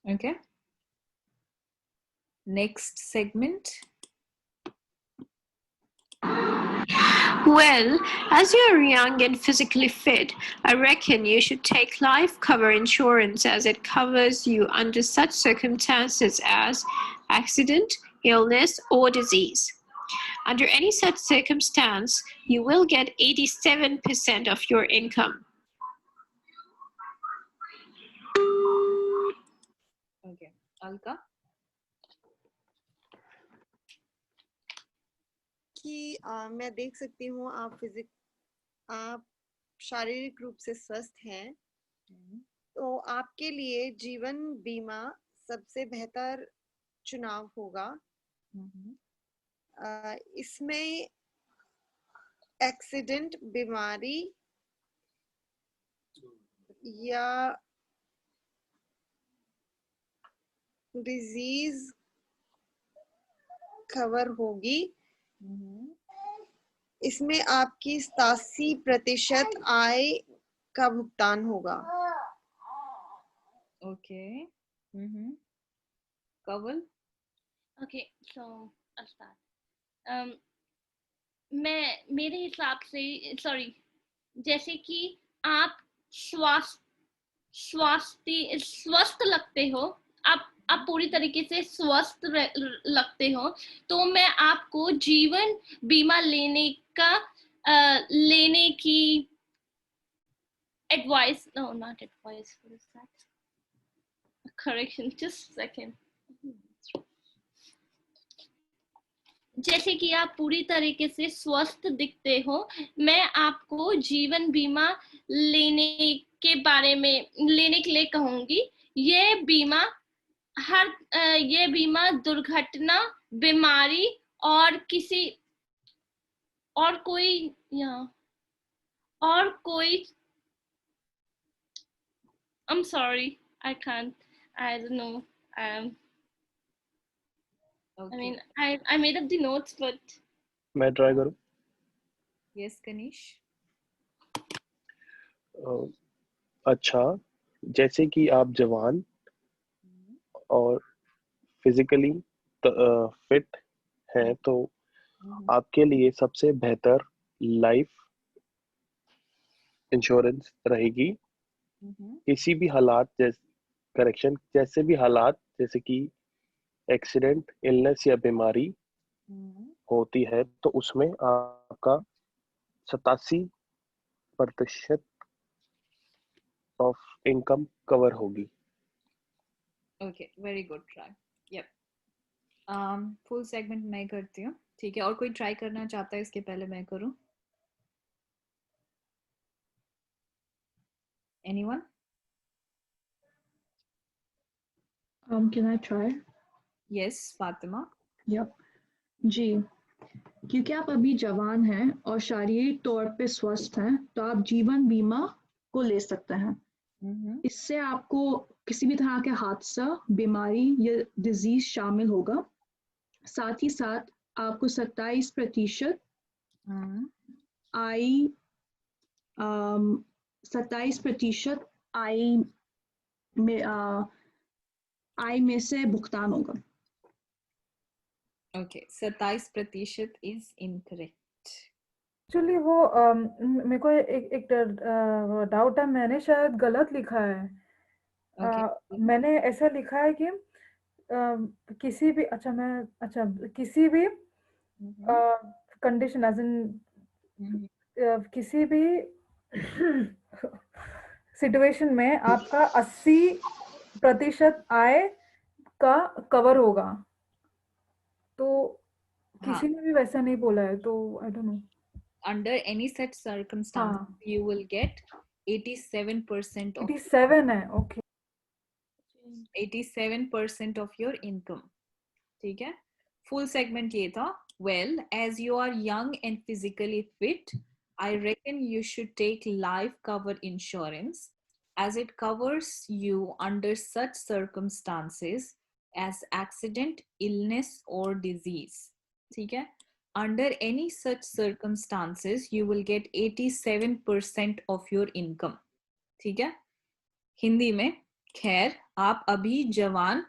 Okay. Next segment. Well, as you're young and physically fit, I reckon you should take life cover insurance as it covers you under such circumstances as accident, illness, or disease. Under any such circumstance, you will get 87% of your income. Okay. Alka? कि मैं देख सकती हूँ आप शारीरिक रूप से स्वस्थ हैं, तो आपके लिए जीवन बीमा सबसे बेहतर चुनाव होगा। इसमें एक्सीडेंट, बीमारी या डिजीज कवर होगी। इसमें आपकी 87% आय का भुगतान होगा। Okay. Kaval? Okay, so I'll start. मेरे हिसाब से, सॉरी, जैसे कि आप स्वस्थ लगते हो, आप पूरी तरीके से स्वस्थ लगते हो, तो मैं आपको जीवन बीमा लेने की advice, no not advice, what is that, correction, just second. जैसे कि आप पूरी तरीके से स्वस्थ दिखते हो, मैं आपको जीवन बीमा लेने के लिए कहूंगी। ये बीमा दुर्घटना, बीमारी और कोई I'm sorry, I don't know. Okay. I mean, I made up the notes, but मैं ट्राई करूं? Yes, Kanish. अच्छा, जैसे कि आप जवान और फिजिकली फिट हैं, तो आपके लिए सबसे बेहतर लाइफ इंश्योरेंस रहेगी। किसी भी हालात जैसे भी हालात, जैसे कि एक्सीडेंट, इलनेस या बीमारी होती है, तो उसमें आपका 87% ऑफ इनकम कवर होगी। Okay, very good try. Yep. Full segment मैं करती हूँ, ठीक है? और कोई ट्राई करना चाहता है इसके पहले मैं करूँ? Anyone? Can I try? Yes, Fatima. Yep. जी, क्योंकि आप अभी जवान हैं और शारीरिक तौर पे स्वस्थ हैं, तो आप जीवन बीमा को ले सकते हैं। इससे आपको किसी भी तरह के हादसा, बीमारी या डिजीज शामिल होगा। साथ ही साथ आपको 27% आय 27% आय में से भुगतान होगा। Okay, 27% is incorrect. एक्चुअली वो मेरे को एक डाउट है, मैंने शायद गलत लिखा है। मैंने ऐसा लिखा है कि किसी भी किसी भी कंडीशन, एज इन किसी भी सिचुएशन में आपका 80% आय का कवर होगा। तो किसी ने भी वैसा नहीं बोला है, तो I don't know. Under any such circumstance, you will get 87% of 87 है, okay. 87% of your income, ठीक है? फुल सेगमेंट ये था, well, as you are young and physically fit, I reckon you should take life cover insurance as it covers you under such circumstances as accident, illness or disease. ठीक है? Under any such circumstances, you will get 87% of your income. ठीक है? हिंदी में, खैर आप अभी जवान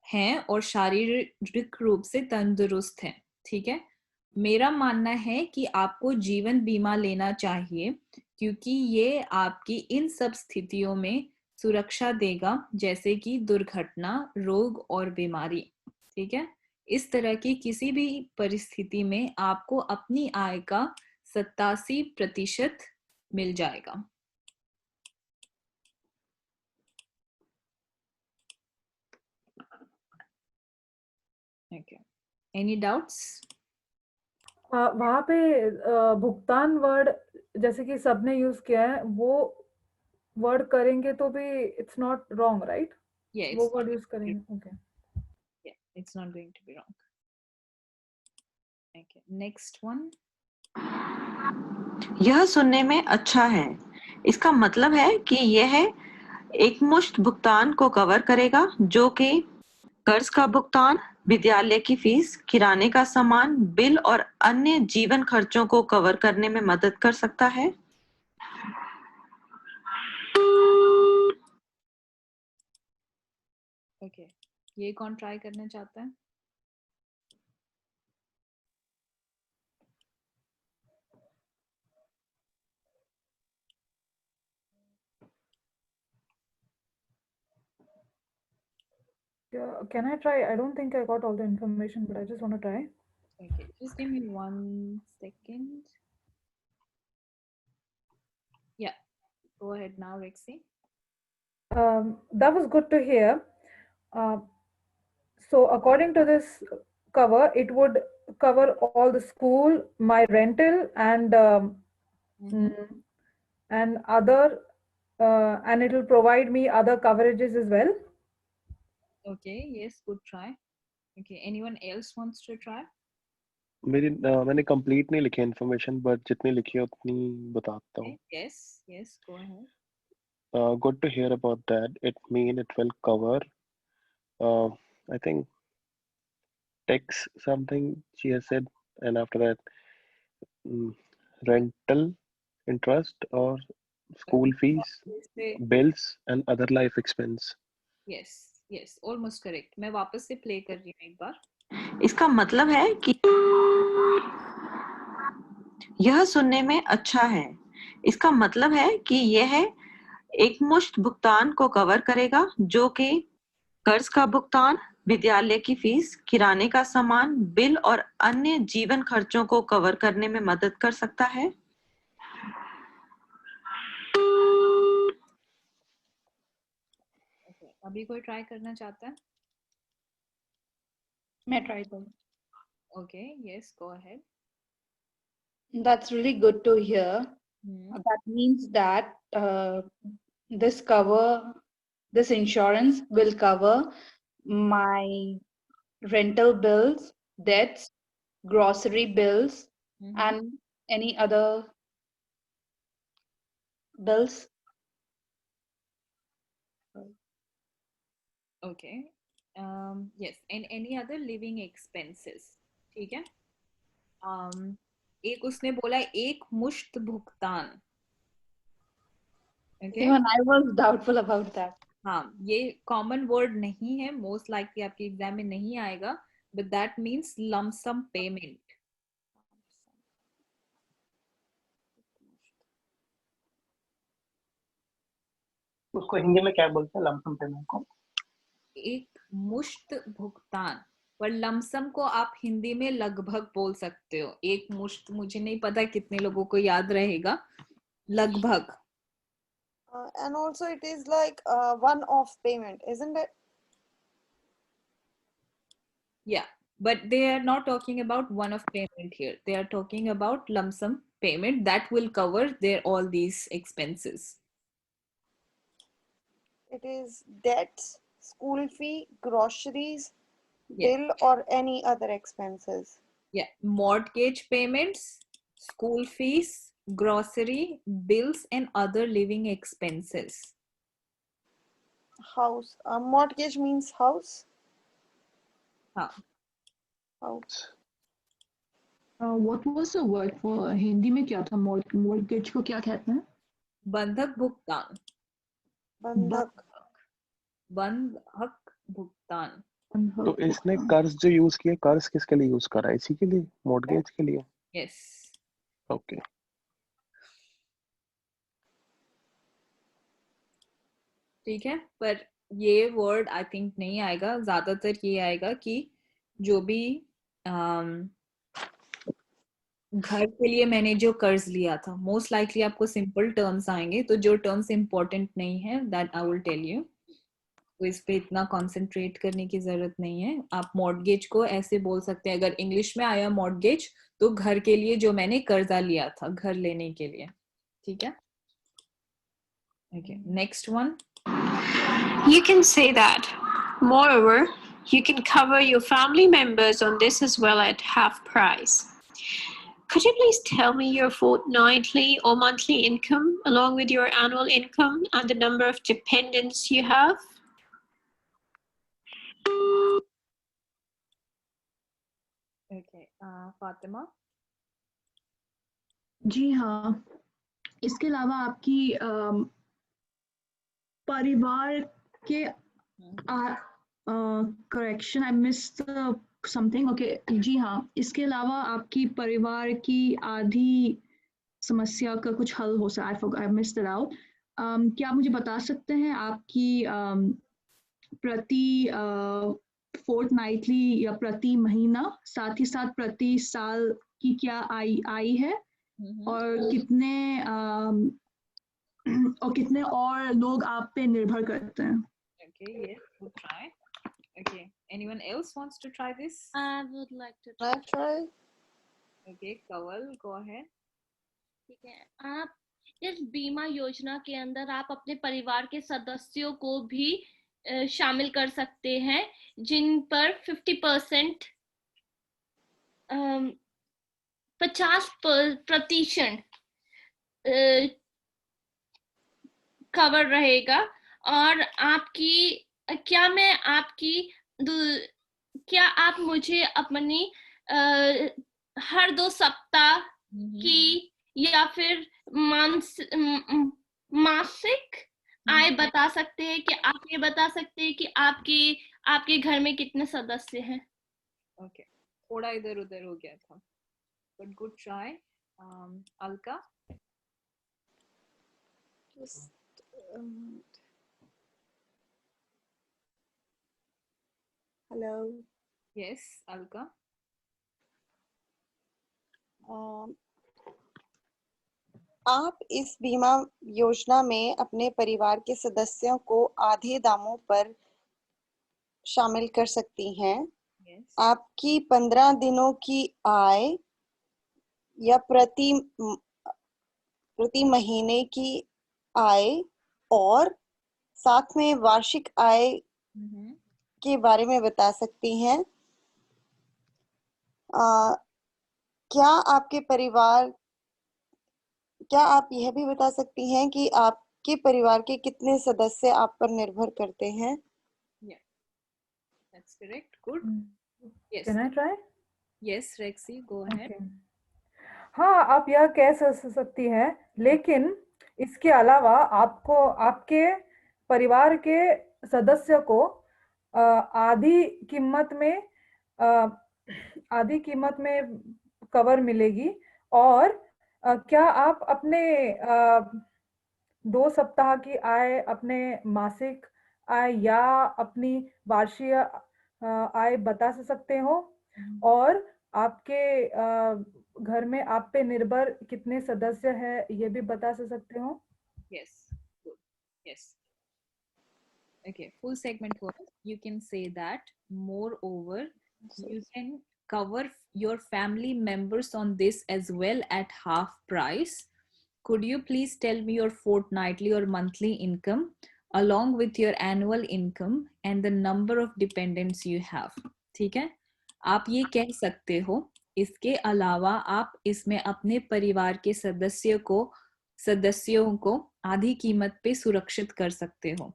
हैं और शारीरिक रूप से तंदुरुस्त हैं, ठीक है? मेरा मानना है कि आपको जीवन बीमा लेना चाहिए क्योंकि ये आपकी इन सब स्थितियों में सुरक्षा देगा, जैसे कि दुर्घटना, रोग और बीमारी, ठीक है? इस तरह की किसी भी परिस्थिति में आपको अपनी आय का 87% मिल जाएगा। Okay. Any doubts? वहाँ पे भुगतान वर्ड जैसे कि सबने यूज किया है, वो वर्ड करेंगे तो भी इट्स नॉट रॉन्ग, राइट? वो वर्ड यूज करेंगे, okay. Yeah, it's not going to be wrong. Okay, next one. यह सुनने में अच्छा है। इसका मतलब है कि यह एक मुश्त भुगतान को कवर करेगा जो कि कर्ज का भुगतान, विद्यालय की फीस, किराने का सामान, बिल और अन्य जीवन खर्चों को कवर करने में मदद कर सकता है। Okay, ये कौन ट्राई करना चाहता है? Can I try? I don't think I got all the information, but I just want to try. Okay, just give me 1 second. Yeah, go ahead now, Rexy. That was good to hear. So according to this cover, it would cover all the school, my rental, and other, and it will provide me other coverages as well. Okay, yes, good try. Okay, anyone else wants to try? मैंने कंप्लीट नहीं लिखी इन्फॉर्मेशन, बट जितनी लिखी है उतनी बताता हूँ. Yes, go ahead. Good to hear about that. It will cover, I think, tax something she has said, and after that, rental, interest, or school fees, bills, and other life expense. Yes, almost correct. मैं वापस से प्ले कर रही हूँ एक बार. इसका मतलब है कि यह सुनने में अच्छा है। इसका मतलब है कि यह एक मुश्त भुगतान को कवर करेगा जो कि कर्ज का भुगतान, विद्यालय की फीस, किराने का सामान, बिल और अन्य जीवन खर्चों को कवर करने में मदद कर सकता है। Okay, अभी कोई ट्राई करना चाहता है? मैं ट्राई करूँ। Okay, yes, go ahead. That's really good to hear. That means that this insurance will cover my rental bills, debts, grocery bills, and any other bills. Okay. Yes, and any other living expenses. ठीक है? एक उसने बोला एक मुश्त भुगतान. Okay? Even I was doubtful about that. हाँ, ये कॉमन वर्ड नहीं है, मोस्ट लाइकली आपके एग्जाम में नहीं आएगा, but that means lump sum payment. उसको हिंदी में क्या बोलते हैं लमसम पेमेंट को? एक मुश्त भुगतान, पर लमसम को आप हिंदी में लगभग बोल सकते हो. एक मुश्त मुझे नहीं पता कितने लोगों को याद रहेगा. लगभग. And also it is like one-off payment, isn't it? Yeah, but they are not talking about one-off payment here. They are talking about lump sum payment that will cover all these expenses. It is debts, school fee, groceries, Bill or any other expenses. Yeah, mortgage payments, school fees, grocery, bills, and other living expenses. House. Mortgage means house. House. What was the word for Hindi में क्या था? Mortgage को क्या कहते हैं? बंधक भुगतान. बंधक भुगतान. तो इसने कर्ज जो यूज किया, कर्ज किसके लिए यूज करा है? इसी के लिए, मॉर्गेज के लिए. यस. ओके. ठीक है, पर ये वर्ड आई थिंक नहीं आएगा. ज्यादातर ये आएगा कि जो भी घर के लिए मैंने जो कर्ज लिया था, मोस्ट लाइकली आपको सिंपल टर्म्स आएंगे. तो जो टर्म्स इंपॉर्टेंट नहीं है that I will tell you. तो इस पे इतना कंसंट्रेट करने की जरूरत नहीं है. आप मॉर्गेज को ऐसे बोल सकते हैं, अगर इंग्लिश में आया मॉर्गेज तो घर के लिए जो मैंने कर्जा लिया था घर लेने के लिए. ठीक है. Okay, next one. You can say that. Moreover, you can cover your family members on this as well at half price. Could you please tell me your fortnightly or monthly income along with your annual income and the number of dependents you have? Okay, Fatima. जी हाँ, इसके अलावा आपकी परिवार के correction, I missed something. Okay, जी हाँ, इसके अलावा आपकी परिवार की आधी समस्या का कुछ हल हो सकता है. I missed it out. क्या आप मुझे बता सकते हैं आपकी प्रति फोर्टनाइटली या प्रति महीना, साथ ही साथ प्रति साल की क्या आई है, और कितने और लोग आप पे निर्भर करते हैं? Okay, yes, we'll try. Okay, anyone else wants to try this? I would like to try. Okay, Kawal, go ahead. ठीक है. आप इस बीमा योजना के अंदर आप अपने परिवार के सदस्यों को भी शामिल कर सकते हैं जिन पर 50% 50% कवर रहेगा. और आपकी क्या आप मुझे अपनी हर 2 सप्ताह की या फिर मासिक आय बता सकते हैं? कि आप ये बता सकते हैं कि आपके घर में कितने सदस्य हैं? ओके, थोड़ा इधर उधर हो गया था, but good try. Alka. Hello. Yes, Alka. आप इस बीमा योजना में अपने परिवार के सदस्यों को आधे दामों पर शामिल कर सकती हैं. आपकी 15 दिनों की आय या प्रति महीने की आय और साथ में वार्षिक आय के बारे में बता सकती हैं. क्या आप यह भी बता सकती हैं कि आपके परिवार के कितने सदस्य आप पर निर्भर करते हैं? Yeah, that's correct. Good. Yes. Can I try? Yes, Rexy, go ahead. Okay. हाँ, आप यह कह सकती हैं, लेकिन इसके अलावा आपको आपके परिवार के सदस्य को आधी कीमत में कवर मिलेगी. और क्या आप अपने 2 सप्ताह की आय, अपने मासिक आय या अपनी वार्षिक आय बता सकते हो? और आपके घर में आप पे निर्भर कितने सदस्य हैं ये भी बता सकते हो? Yes, good. Yes. Okay, full segment work. You can say that. Moreover, you can cover your family members on this as well at half price. Could you please tell me your fortnightly or monthly income along with your annual income and the number of dependents you have? ठीक है, आप ये कह सकते हो। इसके अलावा आप इसमें अपने परिवार के सदस्यों को आधी कीमत पे सुरक्षित कर सकते हो।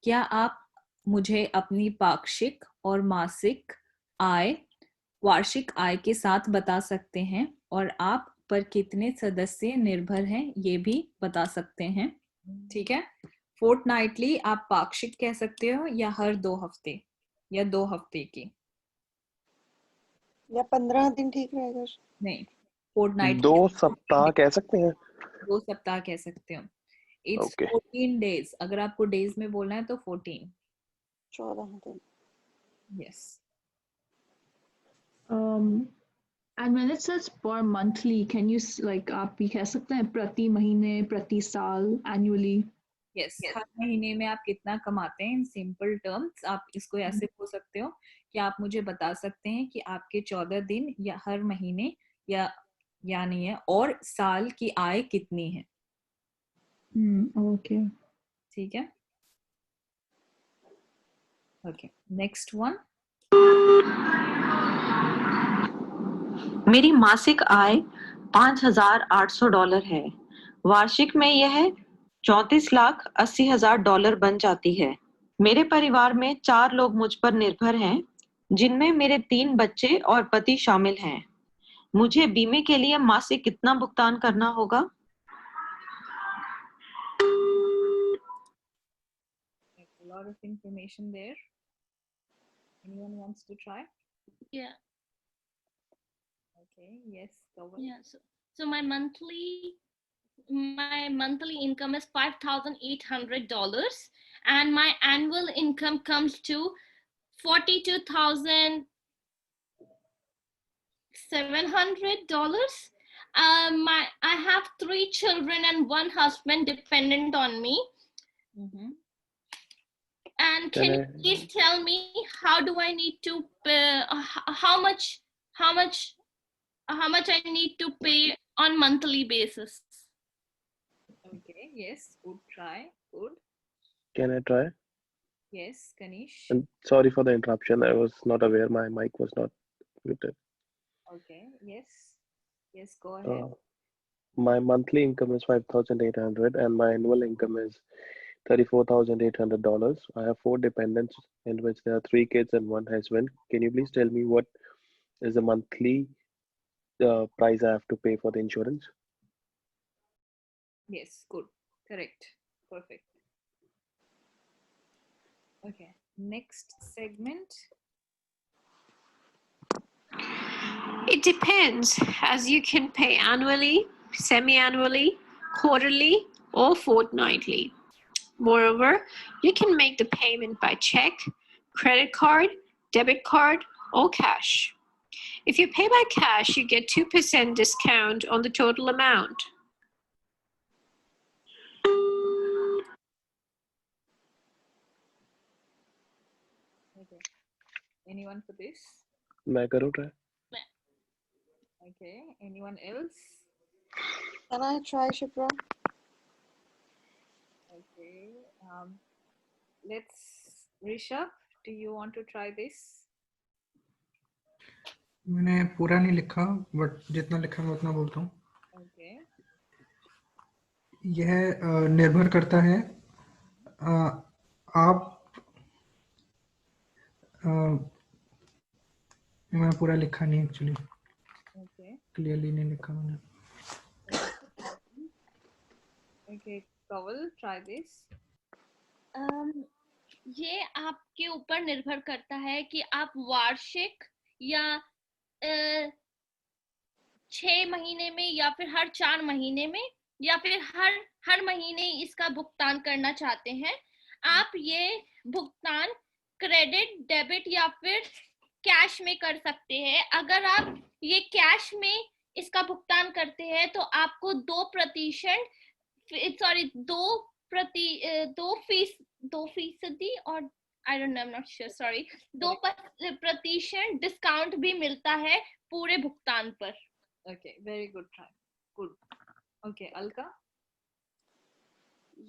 क्या आप मुझे अपनी पाक्षिक और मासिक आय, वार्षिक आय के साथ बता सकते हैं, और आप पर कितने सदस्य निर्भर हैं ये भी बता सकते हैं। ठीक है, फोर्टनाइटली आप पाक्षिक कह सकते हो, या हर 2 हफ्ते, या 2 हफ्ते की, या 15 दिन ठीक रहेगा। नहीं, फोर्टनाइटली 2 सप्ताह कह सकते हैं। 2 सप्ताह कह सकते हो। इट्स ओके 14 डेज, अगर आपको डेज में बोलना है तो 14। 14 दिन। Yes. And when it says per monthly, can you like आप भी कह सकते हैं प्रति महीने, प्रति साल, annually? यस, हर महीने में आप कितना कमाते हैं, इन सिंपल टर्म्स आप इसको ऐसे बोल सकते हो कि आप मुझे बता सकते हैं कि आपके 14 दिन या हर महीने या नहीं है, और साल की आय कितनी है। ओके, ठीक है। Okay, next one. मेरी मासिक आय $5,800 है। वार्षिक में यह $34,80,000 बन जाती है। मेरे परिवार में 4 लोग मुझ पर निर्भर हैं, जिनमें मेरे 3 बच्चे और पति शामिल हैं। मुझे बीमे के लिए मासिक कितना भुगतान करना होगा? A lot of information there. Anyone wants to try? Yeah. Okay, yes, go on. Yeah. So my monthly income is $5,800, and my annual income comes to $42,700. I have 3 children and 1 husband dependent on me. And can you please tell me how do I need to how much I need to pay on monthly basis? Okay, yes, good try. Good. Can I try? Yes, Kanish. And sorry for the interruption. I was not aware my mic was not muted. Okay, yes, go ahead. My monthly income is $5,800 and my annual income is $34,800. I have 4 dependents, in which there are 3 kids and 1 husband. Can you please tell me what is the monthly price I have to pay for the insurance? Yes, good, correct, perfect. Okay, next segment. It depends, as you can pay annually, semi-annually, quarterly, or fortnightly. Moreover, you can make the payment by check, credit card, debit card, or cash. If you pay by cash, you get 2% discount on the total amount. Okay, anyone for this? मैं करूँ try? Okay, anyone else? Can I try, Shipra? Okay, let's, Rishabh, do you want to try this? मैंने पूरा नहीं लिखा, बट जितना लिखा मैं उतना बोलता हूँ। Okay. यह निर्भर करता है आप मैं पूरा लिखा नहीं एक्चुअली। Okay. क्लियरली नहीं लिखा मैंने। Okay, Kawal, try this. ये आपके ऊपर निर्भर करता है कि आप वार्षिक या 6 महीने में, या फिर हर 4 महीने में, या फिर हर महीने इसका भुगतान करना चाहते हैं। आप ये भुगतान क्रेडिट, डेबिट या फिर कैश में कर सकते हैं। अगर आप ये कैश में इसका भुगतान करते हैं तो आपको 2% और I don't know, I'm not sure, sorry, 2% discount भी मिलता है पूरे भुगतान पर। Okay, very good try. Good. Okay, Alka?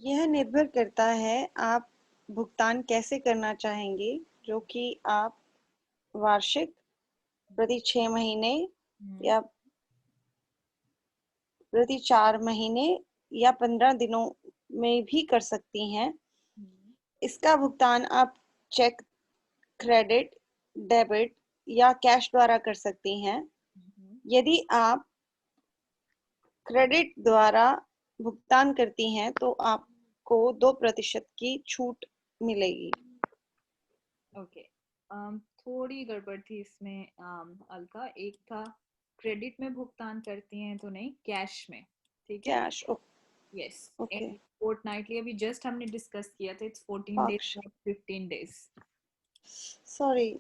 यह निर्भर करता है आप भुगतान कैसे करना चाहेंगे, जो कि आप वार्षिक, प्रति 6 महीने या प्रति 4 महीने या 15 दिनों में भी कर सकती हैं। इसका भुगतान आप चेक, क्रेडिट, डेबिट या कैश द्वारा कर सकती हैं। यदि आप क्रेडिट द्वारा भुगतान करती हैं तो आपको 2% की छूट मिलेगी। ओके, थोड़ी गड़बड़ थी इसमें अलका। एक था क्रेडिट में भुगतान करती हैं तो नहीं, कैश में, ठीक है? Cash, yes. ओके। फोर्टनाइटली अभी जस्ट हमने डिस्कस किया था, इट्स 14 डेज, 15 डेज। सॉरी,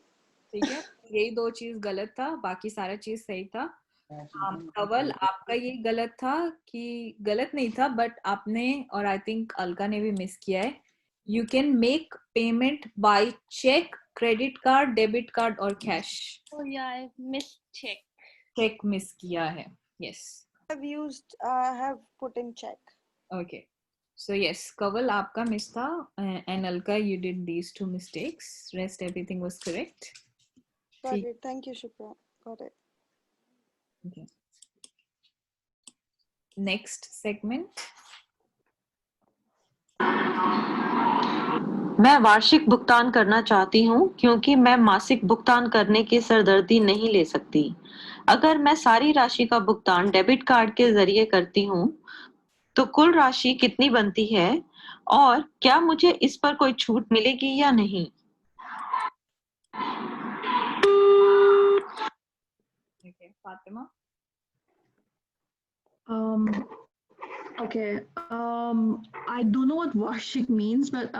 ठीक है, यही 2 चीज गलत था, बाकी सारा चीज सही था। कवल, आपका ये गलत था कि गलत नहीं था, बट आपने और आई थिंक अलका ने भी मिस किया है। You can make payment by check, credit card, debit card और cash. Oh yeah, I missed check. Check miss किया है. Yes. I have put in check. Okay. So yes, Kaval आपका miss था, and Alka you did these 2 mistakes. Rest everything was correct. Got it. Thank you, Shubhra. Got it. Okay. Next segment. मैं वार्षिक भुगतान करना चाहती हूँ क्योंकि मैं मासिक भुगतान करने की सरदर्दी नहीं ले सकती। अगर मैं सारी राशि का भुगतान डेबिट कार्ड के जरिए करती हूँ तो कुल राशि कितनी बनती है और क्या मुझे इस पर कोई छूट मिलेगी या नहीं? Okay, Fatima. Okay. I don't know what Varshik means, but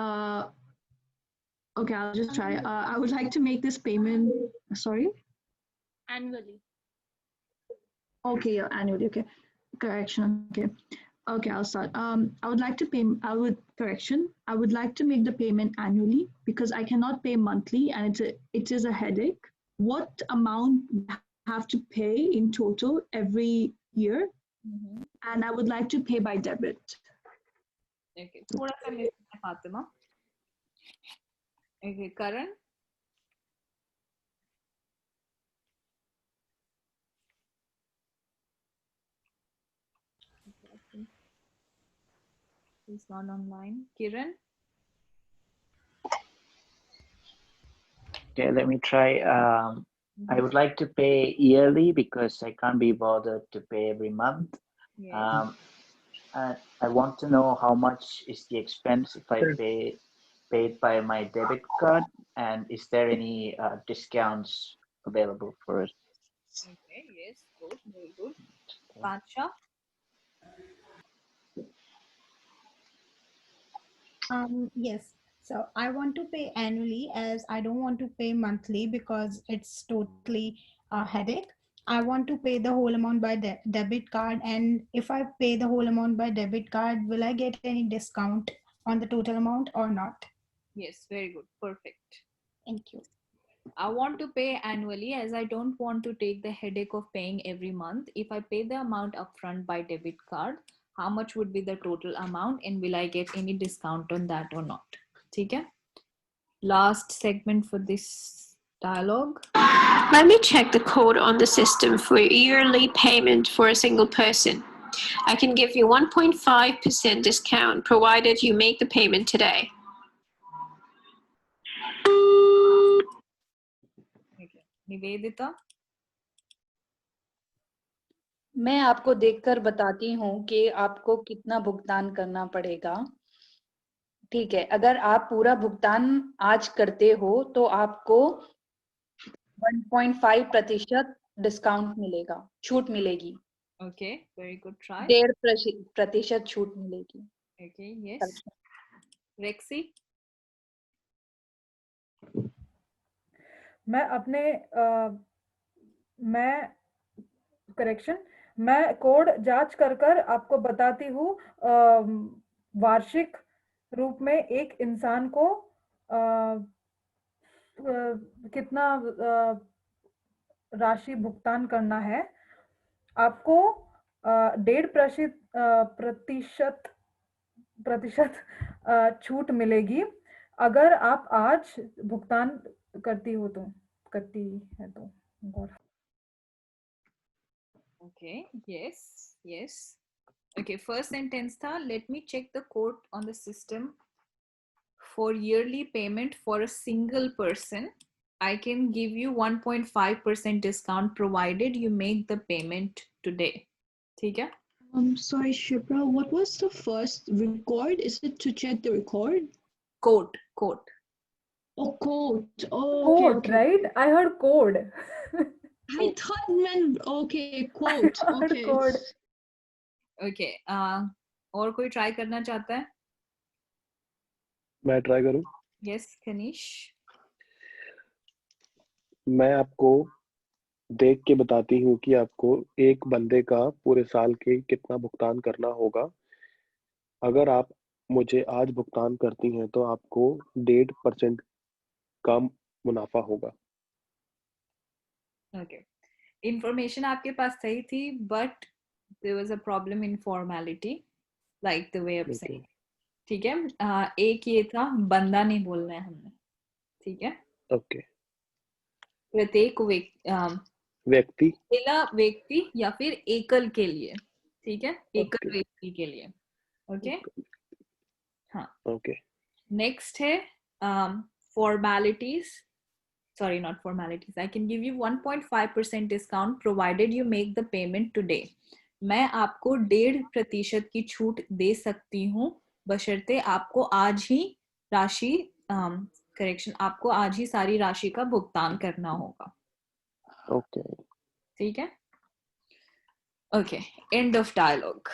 okay, I'll just try. I would like to make this payment. Sorry. Annually. Okay, yeah, annually. Okay, correction. Okay, okay, I'll start. I would like to pay. I would like to make the payment annually because I cannot pay monthly, and it is a headache. What amount I have to pay in total every year? And I would like to pay by debit. Okay, थोड़ा सा मिस है Fatima. Okay, Karan. He's not online. Kiran. Okay, let me try. I would like to pay yearly because I can't be bothered to pay every month. Yes. And I want to know how much is the expense if I paid by my debit card, and is there any discounts available for it? Okay, yes, good, very good. Pansha? Yes. So I want to pay annually as I don't want to pay monthly because it's totally a headache. I want to pay the whole amount by debit card, and if I pay the whole amount by debit card, will I get any discount on the total amount or not? Yes, very good, perfect. Thank you. I want to pay annually as I don't want to take the headache of paying every month. If I pay the amount upfront by debit card, how much would be the total amount and will I get any discount on that or not? Okay. Last segment for this dialogue. Let me check the code on the system for yearly payment for a single person. I can give you 1.5% discount provided you make the payment today. Nivedita. मैं आपको देखकर बताती हूँ कि आपको कितना भुगतान करना पड़ेगा. ठीक है, अगर आप पूरा भुगतान आज करते हो तो आपको 1.5% डिस्काउंट मिलेगा, छूट मिलेगी. Okay, very good try. 1.5% छूट मिलेगी. Okay, yes. Rexy. मैं कोड जांच कर आपको बताती हूँ. वार्षिक रूप में एक इंसान को कितना राशि भुगतान करना है. आपको 1.5% छूट मिलेगी अगर आप आज भुगतान करती हो तो कटी है तो God. Okay, yes. Okay, first sentence था, let me check the quote on the system for yearly payment for a single person. I can give you 1.5% discount provided you make the payment today. ठीक है? Sorry, Shipra, what was the first record? Is it to check the record? Quote. Oh, quote. Oh, Quote, okay. right? I heard code. I thought man. Okay, quote. I heard Okay. code. Okay. और कोई try करना चाहता है? मैं ट्राई करूं? Yes, Kanish. मैं आपको देख के बताती हूँ कि आपको एक बंदे का पूरे साल के कितना भुगतान करना होगा। अगर आप मुझे आज भुगतान करती हैं तो आपको 1.5% का मुनाफा होगा। Okay. Information आपके पास सही थी, but there was a problem in formality, like the way of saying. ठीक है? एक ये था, बंदा नहीं बोलना है हमने, ठीक है? ओके। प्रत्येक व्यक्ति, अकेला व्यक्ति या फिर एकल के लिए, ठीक है? एकल व्यक्ति के लिए, ओके? हाँ। ओके। नेक्स्ट है formalities. Sorry, not formalities. I can give you 1.5% discount provided you make the payment today. मैं आपको 1.5% की छूट दे सकती हूँ बशर्ते आपको आज ही राशि आपको आज ही सारी राशि का भुगतान करना होगा। ओके। ठीक है? Okay, end of dialogue.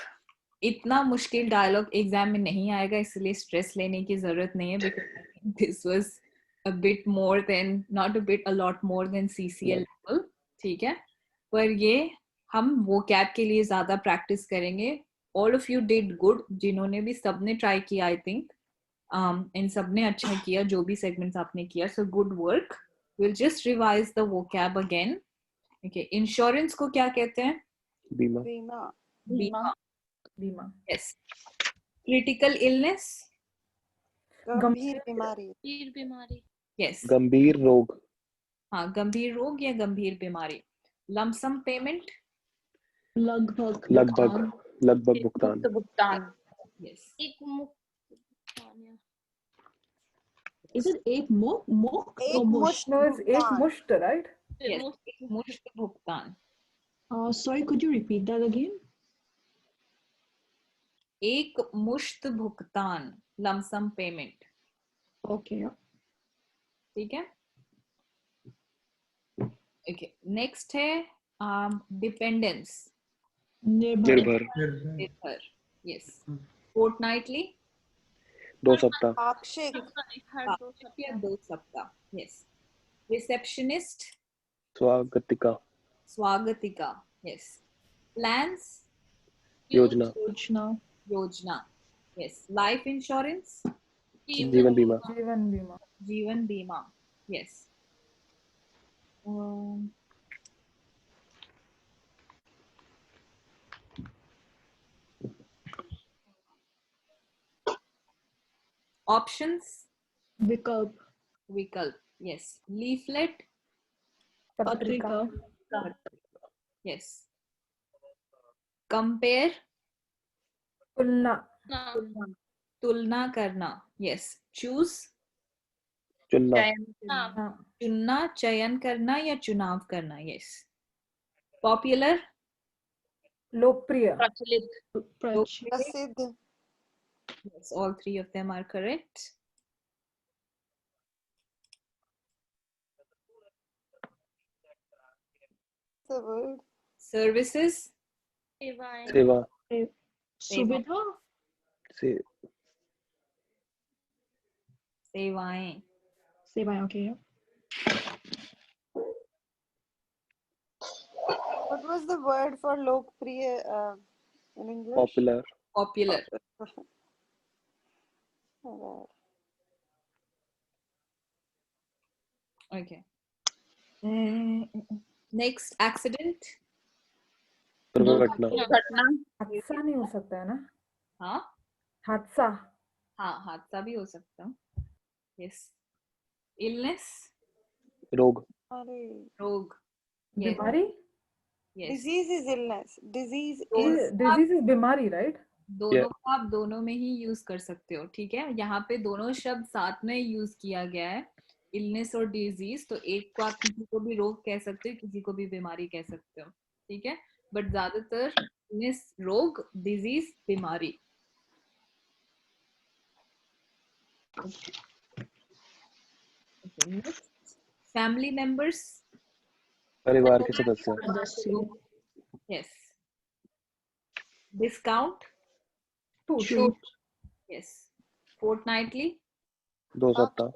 इतना मुश्किल डायलॉग एग्जाम में नहीं आएगा, इसलिए स्ट्रेस लेने की जरूरत नहीं है, because this was a bit more than, not a bit, a lot more than CCL level, ठीक है? पर ये हम वो कैब के लिए ज्यादा प्रैक्टिस करेंगे। All of you did good, जिन्होंने भी, सबने ट्राई किया, I think, इन सबने अच्छा किया जो भी सेगमेंट्स आपने किया, so good work. We'll just revise the vocab again. Okay, insurance को क्या कहते हैं? बीमा। बीमा। Yes. Critical illness? गंभीर बीमारी। Yes. गंभीर रोग। हाँ, गंभीर रोग या गंभीर बीमारी। Lump sum payment? लगभग भुगतान। Yes. एक मुक्त भुगतान। Is it एक मुश्त? No, it's एक मुश्त, right? Yes, एक मुश्त भुगतान। Sorry, could you repeat that again? एक मुश्त भुगतान, लमसम पेमेंट। Okay. ठीक है? Okay, next है डिपेंडेंस। निर्भर। Yes. Fortnightly? 2 सप्ताह। पाक्षिक। या 2 सप्ताह। Yes. Receptionist? स्वागतिका। Yes. Plans? योजना। Yes. Life insurance? जीवन बीमा। Yes. Options? विकल्प। Yes. Leaflet? पत्रिका। Yes. Compare? तुलना करना। Yes. Choose? चुनना, चयन करना या चुनाव करना। Yes. Popular? लोकप्रिय। प्रसिद्ध। Yes, all 3 of them are correct. The word. Services? सेवा। सुविधा। सेवाएं। Okay. What was the word for lokpriya in English? Popular. Okay. Next, accident. दुर्घटना। हादसा नहीं हो सकता है ना? हाँ, हादसा। हाँ, हादसा भी हो सकता है। Yes. Illness. रोग। रोग. Yes. बीमारी. Yes. Disease is illness. Disease दोनों is Disease is बीमारी, right? दोनों का आप दोनों में ही यूज कर सकते हो, ठीक है. यहाँ पे दोनों शब्द साथ में यूज किया गया है, इलनेस और डिजीज. तो एक को आप किसी को भी रोग कह सकते हो, किसी को भी बीमारी कह सकते हो, ठीक है. बट ज्यादातर इलनेस रोग, डिजीज बीमारी. फैमिली मेंबर्स, परिवार के सदस्य. यस. डिस्काउंट, छूट. यस. फोर्टनाइटली, 2 सप्ताह.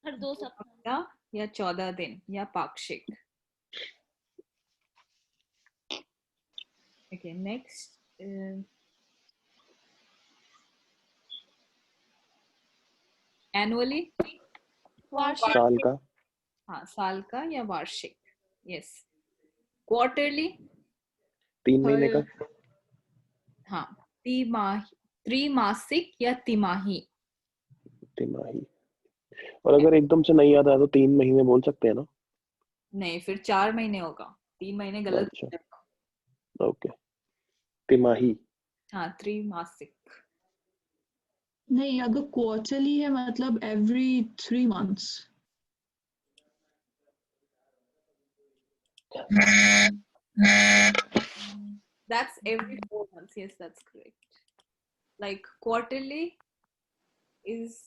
हर 2 सप्ताह या 14 दिन या पाक्षिक. Okay, next. एनुअली, साल का. हाँ, साल का या वार्षिक. यस. क्वार्टरली, 3 महीने का. हाँ. त्रिमासिक या तिमाही. तिमाही. और अगर एकदम से नहीं याद आया तो 3 महीने बोल सकते हैं ना? नहीं, फिर 4 महीने होगा. 3 महीने गलत. अच्छा, ओके. तिमाही. हाँ, त्रिमासिक. नहीं, अगर क्वार्टरली है मतलब every 3 months. That's every 4 months. Yes, that's correct. Like quarterly is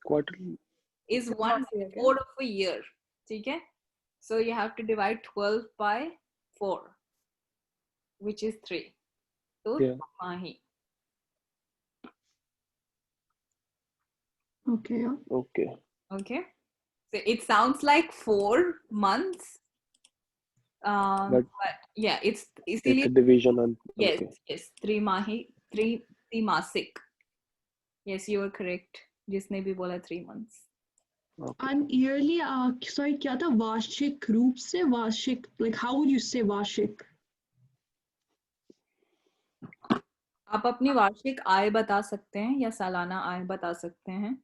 Quarterly. 1/4 of a year. ठीक है? So you have to divide 12 by 4, which is 3. So तिमाही. Okay. Okay. Okay. So it sounds like 4 months. But yeah, it's a division on. Yes, Okay. yes. त्रिमासिक. Yes, you are correct. जिसने भी बोला 3 months. Okay. And yearly, sorry, क्या था? वार्षिक रूप से वार्षिक. Like how would you say वार्षिक? आप अपनी वार्षिक आय बता सकते हैं या सालाना आय बता सकते हैं.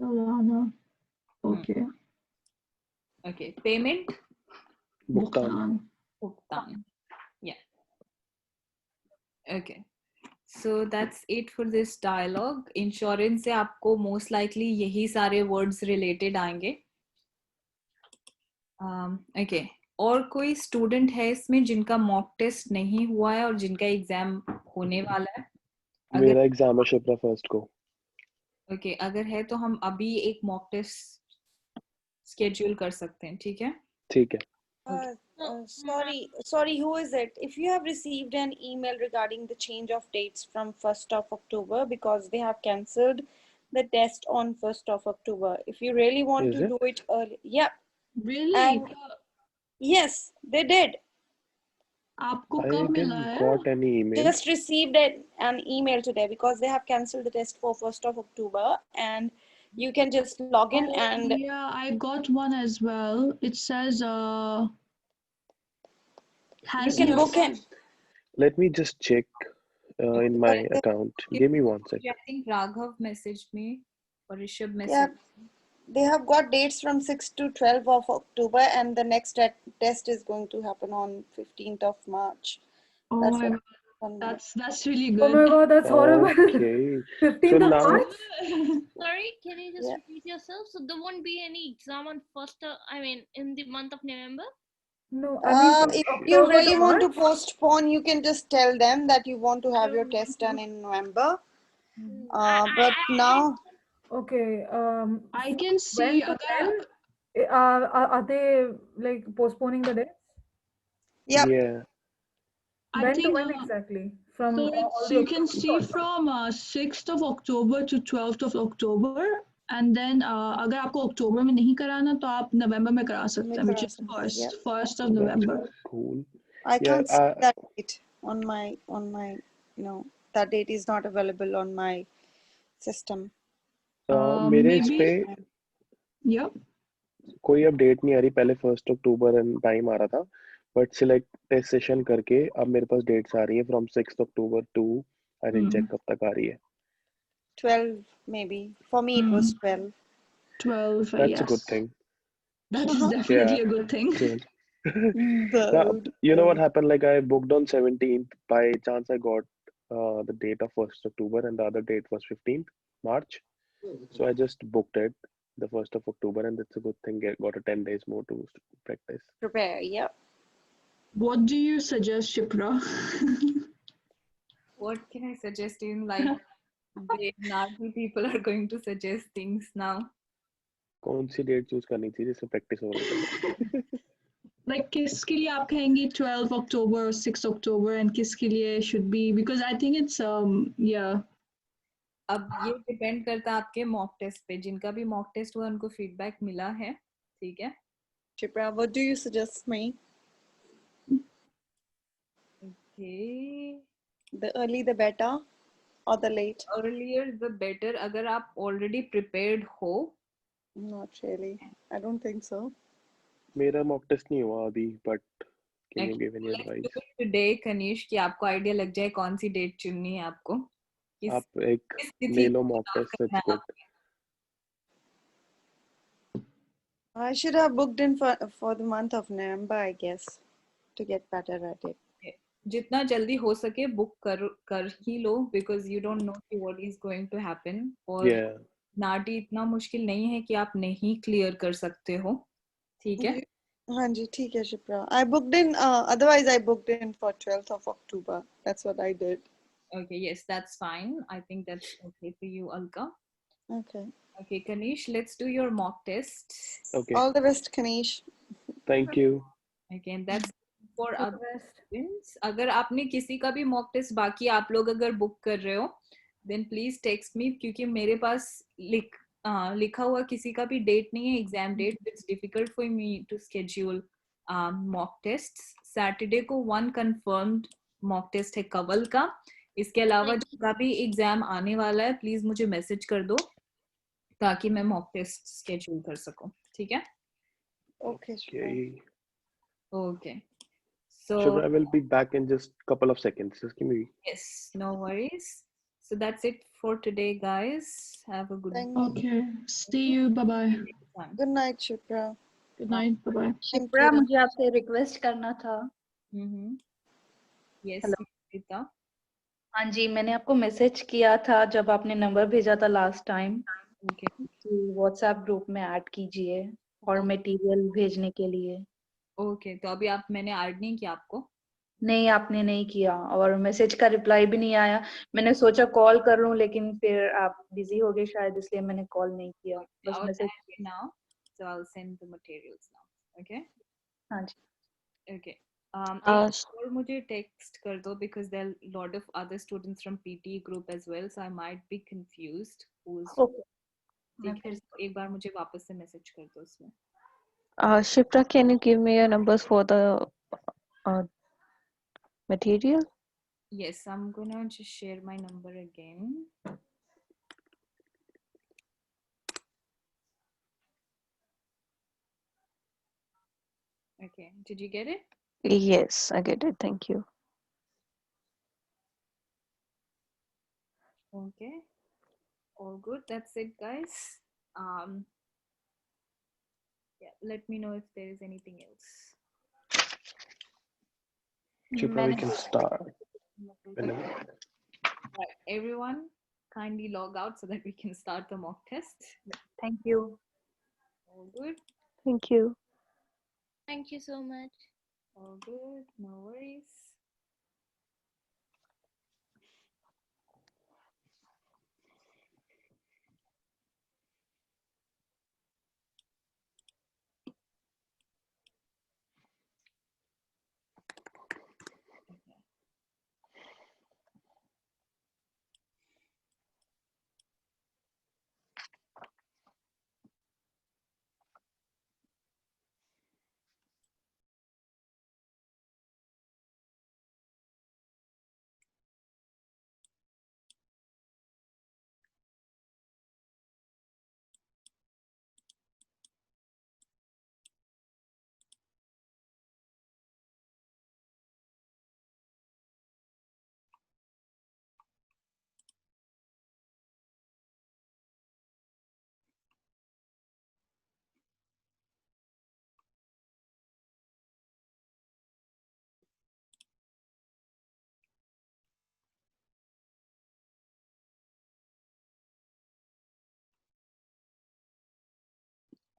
सालाना. Okay. Okay. Payment. भुगतान. Yeah. Okay. So that's it for this dialogue. Insurance से आपको most likely यही सारे words related आएंगे. Okay. और कोई स्टूडेंट है इसमें जिनका मॉक टेस्ट नहीं हुआ है और जिनका एग्जाम होने वाला है? मेरा एग्जाम है शिप्रा फर्स्ट को. ओके, अगर है तो हम अभी एक मॉक टेस्ट स्केड्यूल कर सकते हैं, ठीक है? ठीक है. Sorry, who is it? If you have received an email regarding the change of dates from 1st of October because they have cancelled the test on 1st of October. If you really want to do it early. Yeah. Really? And yes, they did. आपको कब मिला है? I didn't got any email. Just received an email today because they have cancelled the test for 1st of October and you can just log in and yeah, I got one as well. It says you can book in. Let me just check in my account. Give me 1 second. I think Raghav messaged me or Rishabh messaged. Yeah, they have got dates from 6 to 12 of October and the next test is going to happen on 15th of March. Oh that's my God. That's really good. Oh my God, that's horrible. Okay. 15th of March? Sorry, can you just repeat yourself? So there won't be any exam on in the month of November? No, if you really want to postpone, you can just tell them that you want to have your test done in November. But now, okay. I can see. Are they like postponing the dates? Yep. Yeah. When to when exactly? From so you can see from 6th of October to 12th of October. And then अगर आपको अक्टूबर में नहीं कराना तो आप नवंबर में करा सकते हैं, which is first of November. Cool. I can't see that date on my that date is not available on my system. मेरे इस पे कोई अपडेट नहीं आ रही. पहले 1st अक्टूबर टाइम आ रहा था, बट सिलेक्ट टेस्ट सेशन करके अब मेरे पास डेट्स आ रही है from 6th October to I didn't check कब तक आ रही है. 12 maybe. For me it was 12. 12. That's a good thing. That is definitely a good thing. Good. Now, you know what happened? Like I booked on 17th. By chance, I got the date of 1st October and the other date was 15th March. So I just booked it the 1st of October, and it's a good thing. I got a 10 days more to practice. Prepare, yep. What do you suggest, Shipra? What can I suggest in like the Nadi people are going to suggest things now? कौन सी डेट चूज करनी थी जिसमें प्रैक्टिस हो रही है? Like किसके लिए आप कहेंगे 12 October, 6 October, and किसके लिए should be, because I think it's yeah. अब ये डिपेंड करता है आपके मॉक टेस्ट पे. जिनका भी मॉक टेस्ट हुआ उनको फीडबैक मिला है, ठीक है? Shipra, what do you suggest me? Okay. The early the better or the late? Earlier the better. अगर आप already prepared हो. Not really. I don't think so. मेरा मॉक टेस्ट नहीं हुआ अभी, but can you give any Let's advice? do it today, Kanish, कि आपको आइडिया लग जाए कौन सी डेट चुननी है आपको. आप एक ले लो mock test, that's good. I should have booked in for the month of November, I guess, to get better at it. जितना जल्दी हो सके बुक कर ही लो, because you don't know what is going to happen. और नाटी इतना मुश्किल नहीं है कि आप नहीं क्लियर कर सकते हो, ठीक है? हाँ जी, ठीक है Shipra. I booked in. Otherwise, I booked in for 12th of October. That's what I did. Okay, yes, that's fine. I think that's okay for you, Alka. Okay. Okay, Kanish, let's do your mock test. Okay. All the best, Kanish. Thank you. Okay, and that's for other students. अगर आपने किसी का भी mock test बाकी आप लोग अगर book कर रहे हो, then please text me, क्योंकि मेरे पास लिखा हुआ किसी का भी date नहीं है, exam date. It's difficult for me to schedule mock tests. Saturday को one confirmed mock test है कवल का. इसके अलावा जिसका भी एग्जाम आने वाला है प्लीज मुझे मैसेज कर दो ताकि मैं मॉक टेस्ट स्केड्यूल कर सकूं, ठीक है? Okay. Okay. So Shubhra, I will be back in just couple of seconds. Just give me. Yes, no worries. So that's it for today, guys. Have a good night. Okay. See you. Bye bye. Good night, Shipra. Good night. Bye bye. Shipra, मुझे आपसे रिक्वेस्ट करना था. Yes, Rita. हाँ जी, मैंने आपको मैसेज किया था जब आपने नंबर भेजा था लास्ट टाइम. Okay. कि व्हाट्सएप ग्रुप में ऐड कीजिए और मटेरियल भेजने के लिए. Okay, तो अभी मैंने ऐड नहीं किया आपको? नहीं, आपने नहीं किया और मैसेज का रिप्लाई भी नहीं आया. मैंने सोचा कॉल कर लूं लेकिन फिर आप बिजी हो गए शायद, इसलिए मैंने कॉल नहीं किया. बस message. Now, so I'll send the materials now. Okay? हाँ जी. Okay. और मुझे टेक्स्ट कर दो because there are a lot of other students from PT group as well, so I might be confused who's. Okay. ठीक है, एक बार मुझे वापस से मैसेज कर दो उसमें. Shipra, can you give me your numbers for the material? Yes, I'm gonna just share my number again. Okay, did you get it? Yes, I get it. Thank you. Okay, all good. That's it, guys. Yeah, let me know if there is anything else. Shipra, we can start. Right, everyone, kindly log out so that we can start the mock test. Thank you. All good. Thank you. Thank you so much. All good. No worries.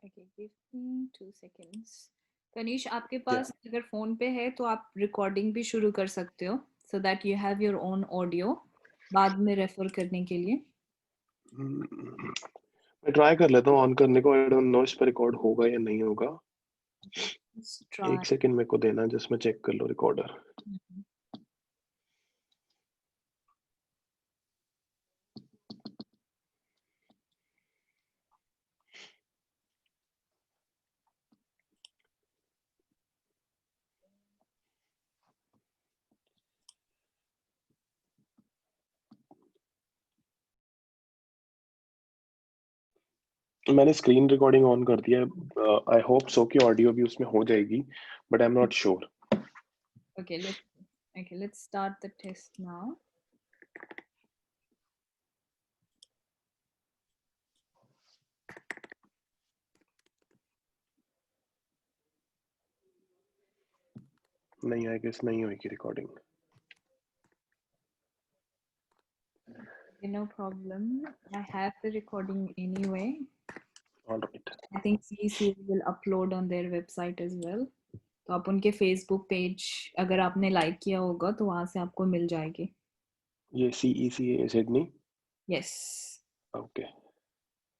Okay, give me 2 seconds. Tanish, आपके पास अगर फोन पे है तो आप रिकॉर्डिंग भी शुरू कर सकते हो, so that you have your own audio बाद में रेफर करने के लिए. मैं ट्राई कर लेता हूँ ऑन करने को. आई डोंट नो इस पर रिकॉर्ड होगा या नहीं होगा. एक सेकंड मेरे को देना, जस्ट मैं चेक कर लो रिकॉर्डर. मैंने स्क्रीन रिकॉर्डिंग ऑन कर दिया. आई होप सो कि ऑडियो भी उसमें हो जाएगी, but I am not sure. Okay, let's start the test now. नहीं, आई गेस नहीं होगी recording. No problem. I have the recording anyway. All right. I think CEC will upload on their website as well. तो आप उनके Facebook पेज अगर आपने लाइक किया होगा तो वहां से आपको मिल जाएगी. ये CEC है Sydney. Yes. Okay.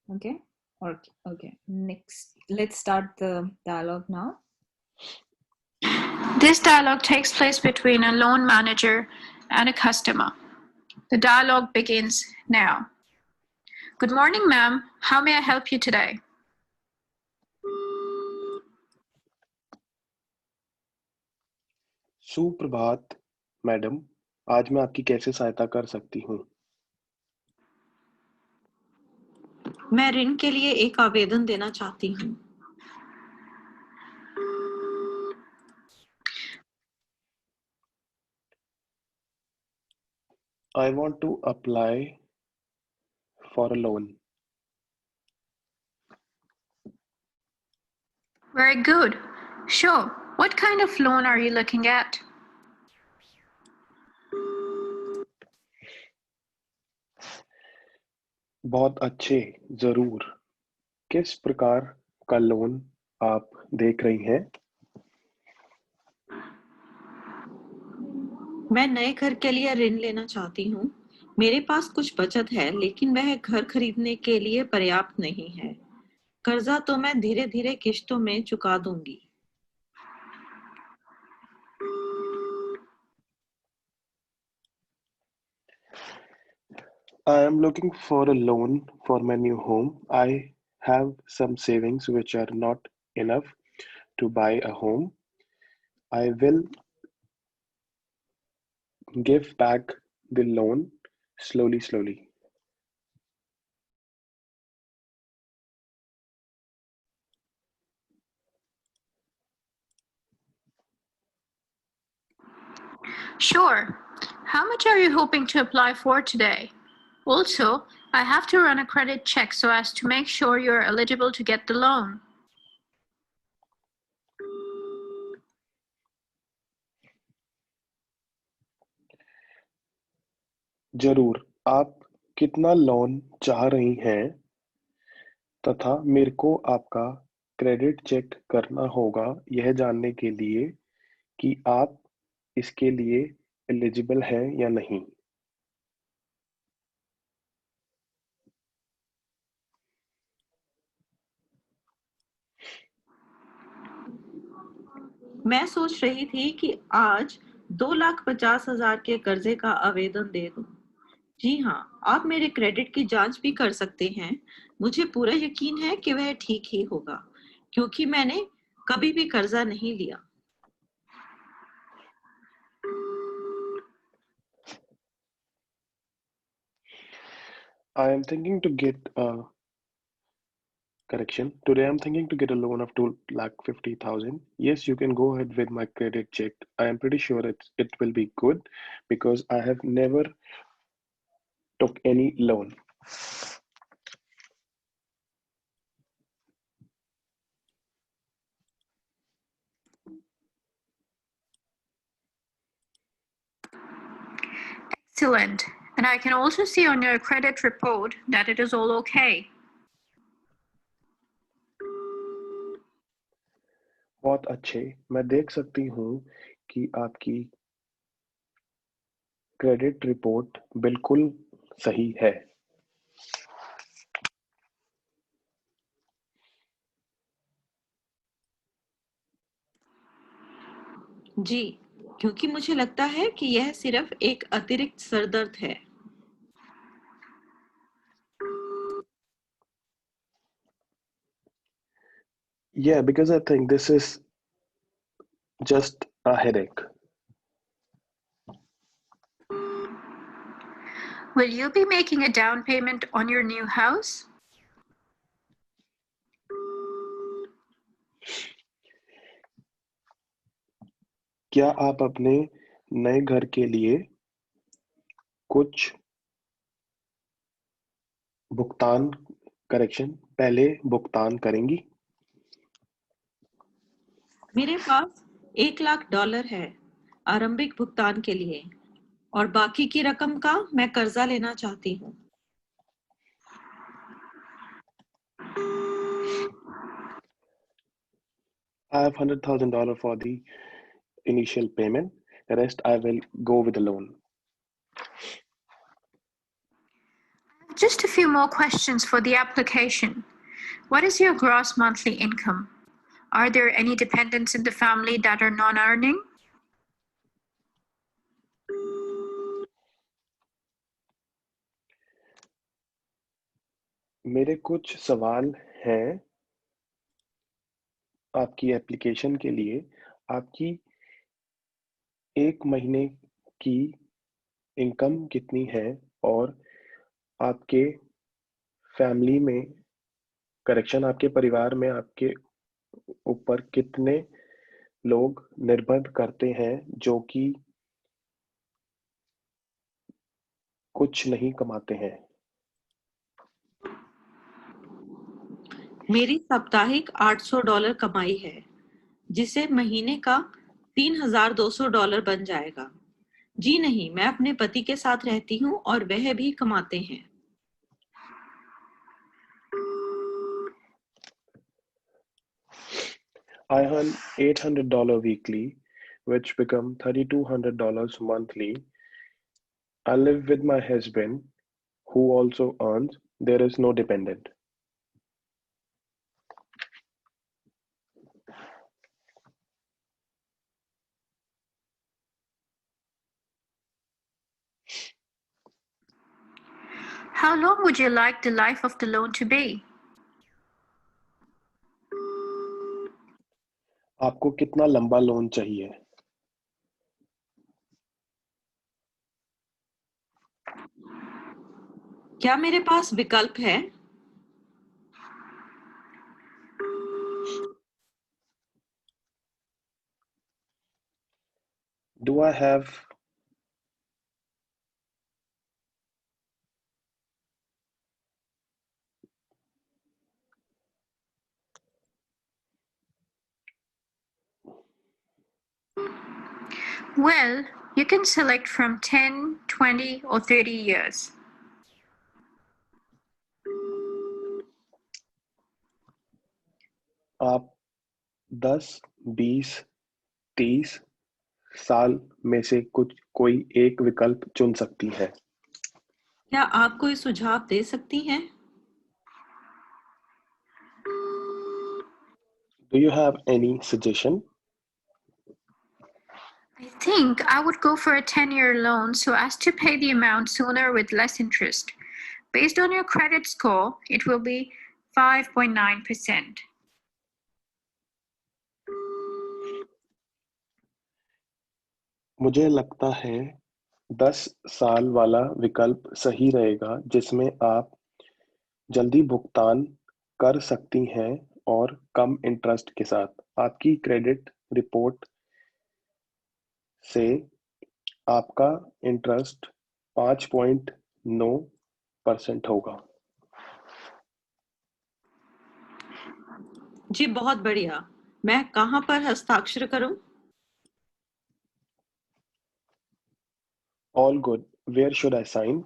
Okay. Next, let's start the dialogue now. This dialogue takes place between a loan manager and a customer. The dialogue begins now. Good morning, ma'am. How may I help you today? सुप्रभात मैडम, आज मैं आपकी कैसे सहायता कर सकती हूँ? मैं ऋण के लिए एक आवेदन देना चाहती हूँ. I want to apply for a loan. Very good. Sure. What kind of loan are you looking at? बहुत अच्छे, जरूर. किस प्रकार का लोन आप देख रही हैं? मैं नए घर के लिए ऋण लेना चाहती हूँ. मेरे पास कुछ बचत है, लेकिन वह घर खरीदने के लिए पर्याप्त नहीं है. कर्जा तो मैं धीरे धीरे किश्तों में चुका दूंगी. I am looking for a loan for my new home. I have some savings which are not enough to buy a home. I will give back the loan slowly. Sure. How much are you hoping to apply for today? Also, I have to run a credit check so as to make sure you're eligible to get the loan. जरूर. आप कितना लोन चाह रही हैं तथा मेरे को आपका क्रेडिट चेक करना होगा यह जानने के लिए कि आप इसके लिए एलिजिबल हैं या नहीं. मैं सोच रही थी कि आज 2,50,000 के कर्जे का आवेदन दे दूं. जी हाँ, आप मेरे क्रेडिट की जांच भी कर सकते हैं. मुझे पूरा यकीन है कि वह ठीक ही होगा, क्योंकि मैंने कभी भी कर्जा नहीं लिया. I am thinking to get a correction. Today I'm thinking to get a loan of 2,50,000. Yes, you can go ahead with my credit check. I am pretty sure it will be good because I have never took any loan. Excellent. And I can also see on your credit report that it is all okay. बहुत अच्छे। मैं देख सकती हूँ कि आपकी क्रेडिट रिपोर्ट बिल्कुल सही है। जी, क्योंकि मुझे लगता है कि यह सिर्फ एक अतिरिक्त सरदर्द है। Yeah, because I think this is just a headache. Will you be making a down payment on your new house? क्या आप अपने नए घर के लिए कुछ पहले भुगतान करेंगी? मेरे पास $1,00,000 है आरंभिक भुगतान के लिए और बाकी की रकम का मैं कर्जा लेना चाहती हूँ। I have $100,000 for the initial payment. The rest I will go with the loan. Just a few more questions for the application. What is your gross monthly income? Are there any dependents in the family that are non-earning? मेरे कुछ सवाल हैं आपकी एप्लीकेशन के लिए। आपकी एक महीने की इनकम कितनी है और आपके फैमिली में आपके परिवार में आपके ऊपर कितने लोग निर्भर करते हैं जो कि कुछ नहीं कमाते हैं? मेरी साप्ताहिक $800 कमाई है, जिसे महीने का $3,200 बन जाएगा। जी नहीं, मैं अपने पति के साथ रहती हूँ और वह भी कमाते हैं। I earn $800 weekly, which become $3,200 monthly. I live with my husband, who also earns. There is no dependent. How long would you like the life of the loan to be? आपको कितना लंबा लोन चाहिए? क्या मेरे पास विकल्प है? Do I have Well, you can select from 10, 20, or 30 years. आप 10, 20, 30 साल में से कोई एक विकल्प चुन सकती हैं। क्या आप कोई सुझाव दे सकती हैं? Do you have any suggestion? I think I would go for a 10-year loan so as to pay the amount sooner with less interest. Based on your credit score, it will be 5.9%. मुझे लगता है 10 साल वाला विकल्प सही रहेगा, जिसमें आप जल्दी भुगतान कर सकती हैं और कम इंटरेस्ट के साथ। आपकी क्रेडिट रिपोर्ट से आपका इंटरेस्ट 5.9% होगा। जी बहुत बढ़िया। मैं कहाँ पर हस्ताक्षर करूं? All good. Where should I sign?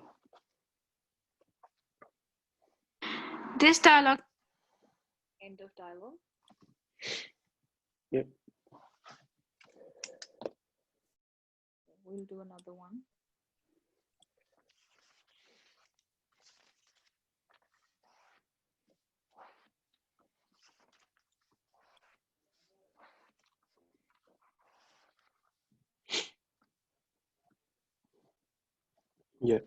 This dialogue. End of dialogue. Yeah. we'll do another one. Yeah.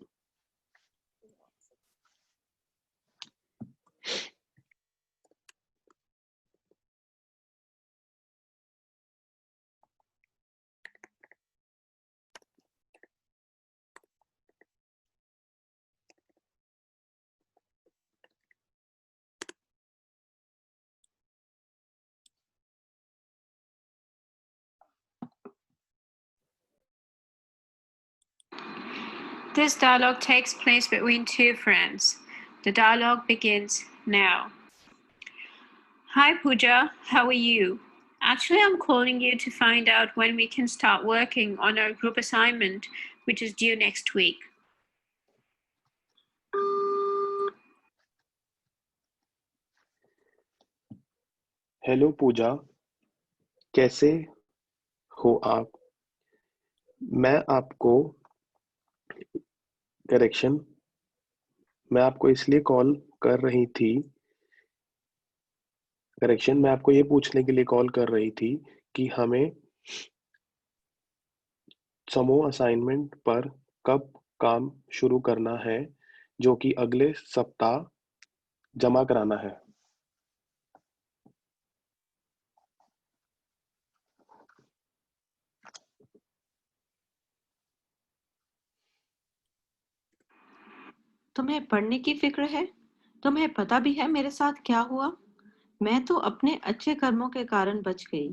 This dialogue takes place between two friends. The dialogue begins now. Hi Pooja, how are you? Actually, I'm calling you to find out when we can start working on our group assignment, which is due next week. Hello Pooja, कैसे हो आप? मैं आपको मैं आपको इसलिए कॉल कर रही थी मैं आपको ये पूछने के लिए कॉल कर रही थी कि हमें समूह असाइनमेंट पर कब काम शुरू करना है, जो कि अगले सप्ताह जमा कराना है। तुम्हें पढ़ने की फिक्र है? तुम्हें पता भी है मेरे साथ क्या हुआ? मैं तो अपने अच्छे कर्मों के कारण बच गई।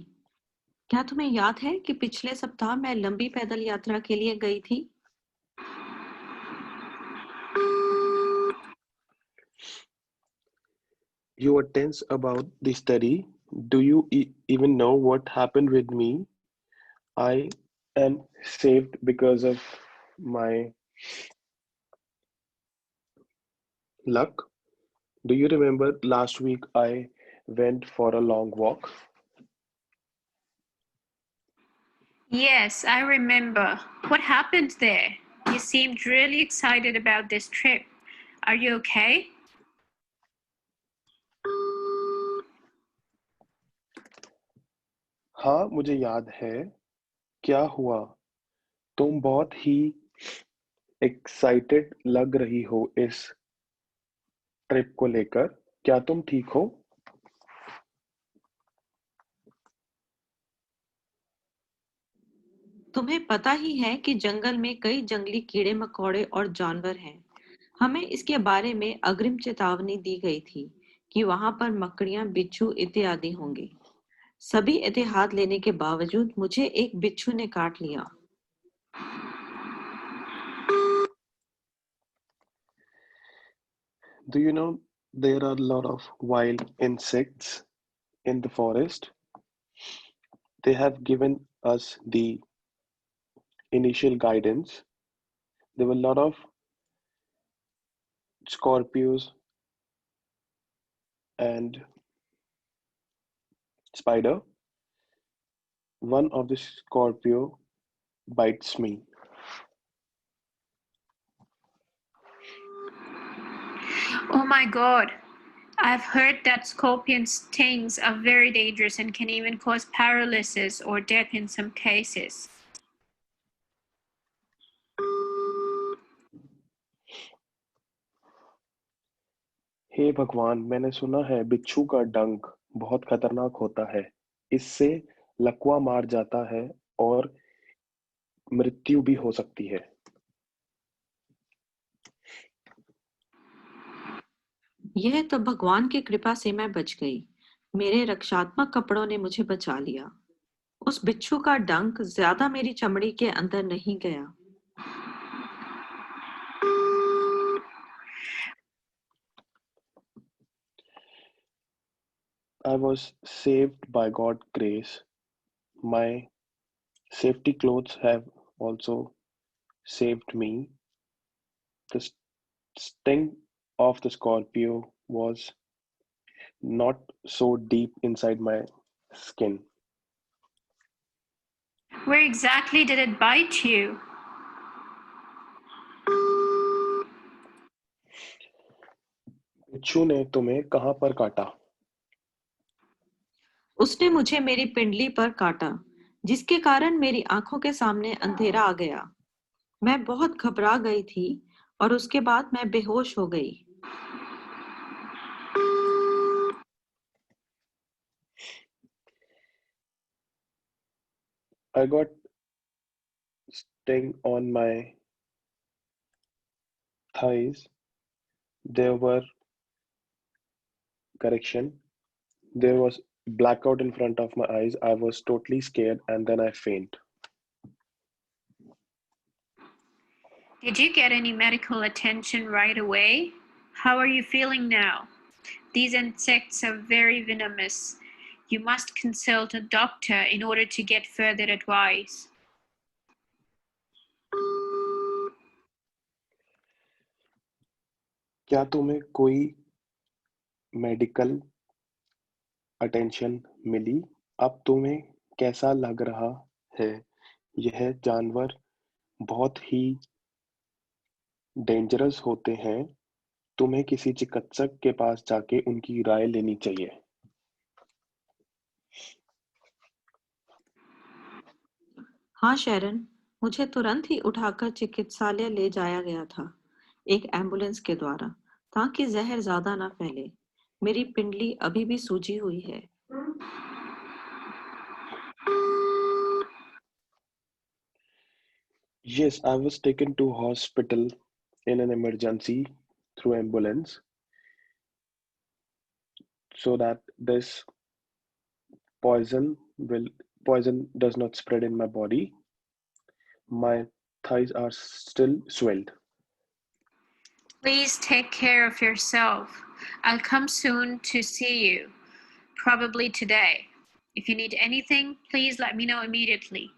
क्या तुम्हें याद है कि पिछले सप्ताह मैं लंबी पैदल यात्रा के लिए गई थी? You are tense about the study. Do you even know what happened with me? I am saved because of my luck. Do you remember last week I went for a long walk? Yes, I remember. What happened there? You seemed really excited about this trip. Are you okay? हाँ, मुझे याद है। क्या हुआ? तुम बहुत ही एक्साइटेड लग रही हो इस ट्रिप को लेकर। क्या तुम ठीक हो? तुम्हें पता ही है कि जंगल में कई जंगली कीड़े मकोड़े और जानवर हैं। हमें इसके बारे में अग्रिम चेतावनी दी गई थी कि वहां पर मकड़ियां, बिच्छू इत्यादि होंगे। सभी एहतियात लेने के बावजूद मुझे एक बिच्छू ने काट लिया। Do you know there are a lot of wild insects in the forest? They have given us the initial guidance. There were a lot of scorpions and spider. One of the scorpio bites me. Oh my god. I've heard that scorpion stings are very dangerous and can even cause paralysis or death in some cases. हे भगवान, मैंने सुना है बिच्छू का डंक बहुत खतरनाक होता है। इससे लकवा मार जाता है और मृत्यु भी हो सकती है। यह तो भगवान की कृपा से मैं बच गई। मेरे रक्षात्मक कपड़ों ने मुझे बचा लिया। उस बिच्छू का डंक ज्यादा मेरी चमड़ी के अंदर नहीं गया। I was saved by God's grace. My safety clothes have also saved me. The sting of the scorpio was not so deep inside my skin. Where exactly did it bite you? बिच्छू ने तुम्हें कहाँ पर काटा? उसने मुझे मेरी पिंडली पर काटा, जिसके कारण मेरी आंखों के सामने अंधेरा आ गया। मैं बहुत घबरा गई थी और उसके बाद मैं बेहोश हो गई। I got sting on my thighs. There was blackout in front of my eyes. I was totally scared and then I faint. Did you get any medical attention right away? How are you feeling now? These insects are very venomous. You must consult a doctor in order to get further advice. क्या तुम्हें कोई मेडिकल अटेंशन मिली? अब तुम्हें कैसा लग रहा है? यह जानवर बहुत ही डेंजरस होते हैं। तुम्हें किसी चिकित्सक के पास जाके उनकी राय लेनी चाहिए। हाँ शैरन, मुझे तुरंत ही उठाकर चिकित्सालय ले जाया गया था, एक एम्बुलेंस के द्वारा, ताकि जहर ज्यादा ना फैले। मेरी पिंडली अभी भी सूजी हुई है। Yes, I was taken to hospital in an emergency through ambulance so that this poison does not spread in my body. My thighs are still swelled. Please take care of yourself. I'll come soon to see you, probably today. If you need anything, please let me know immediately.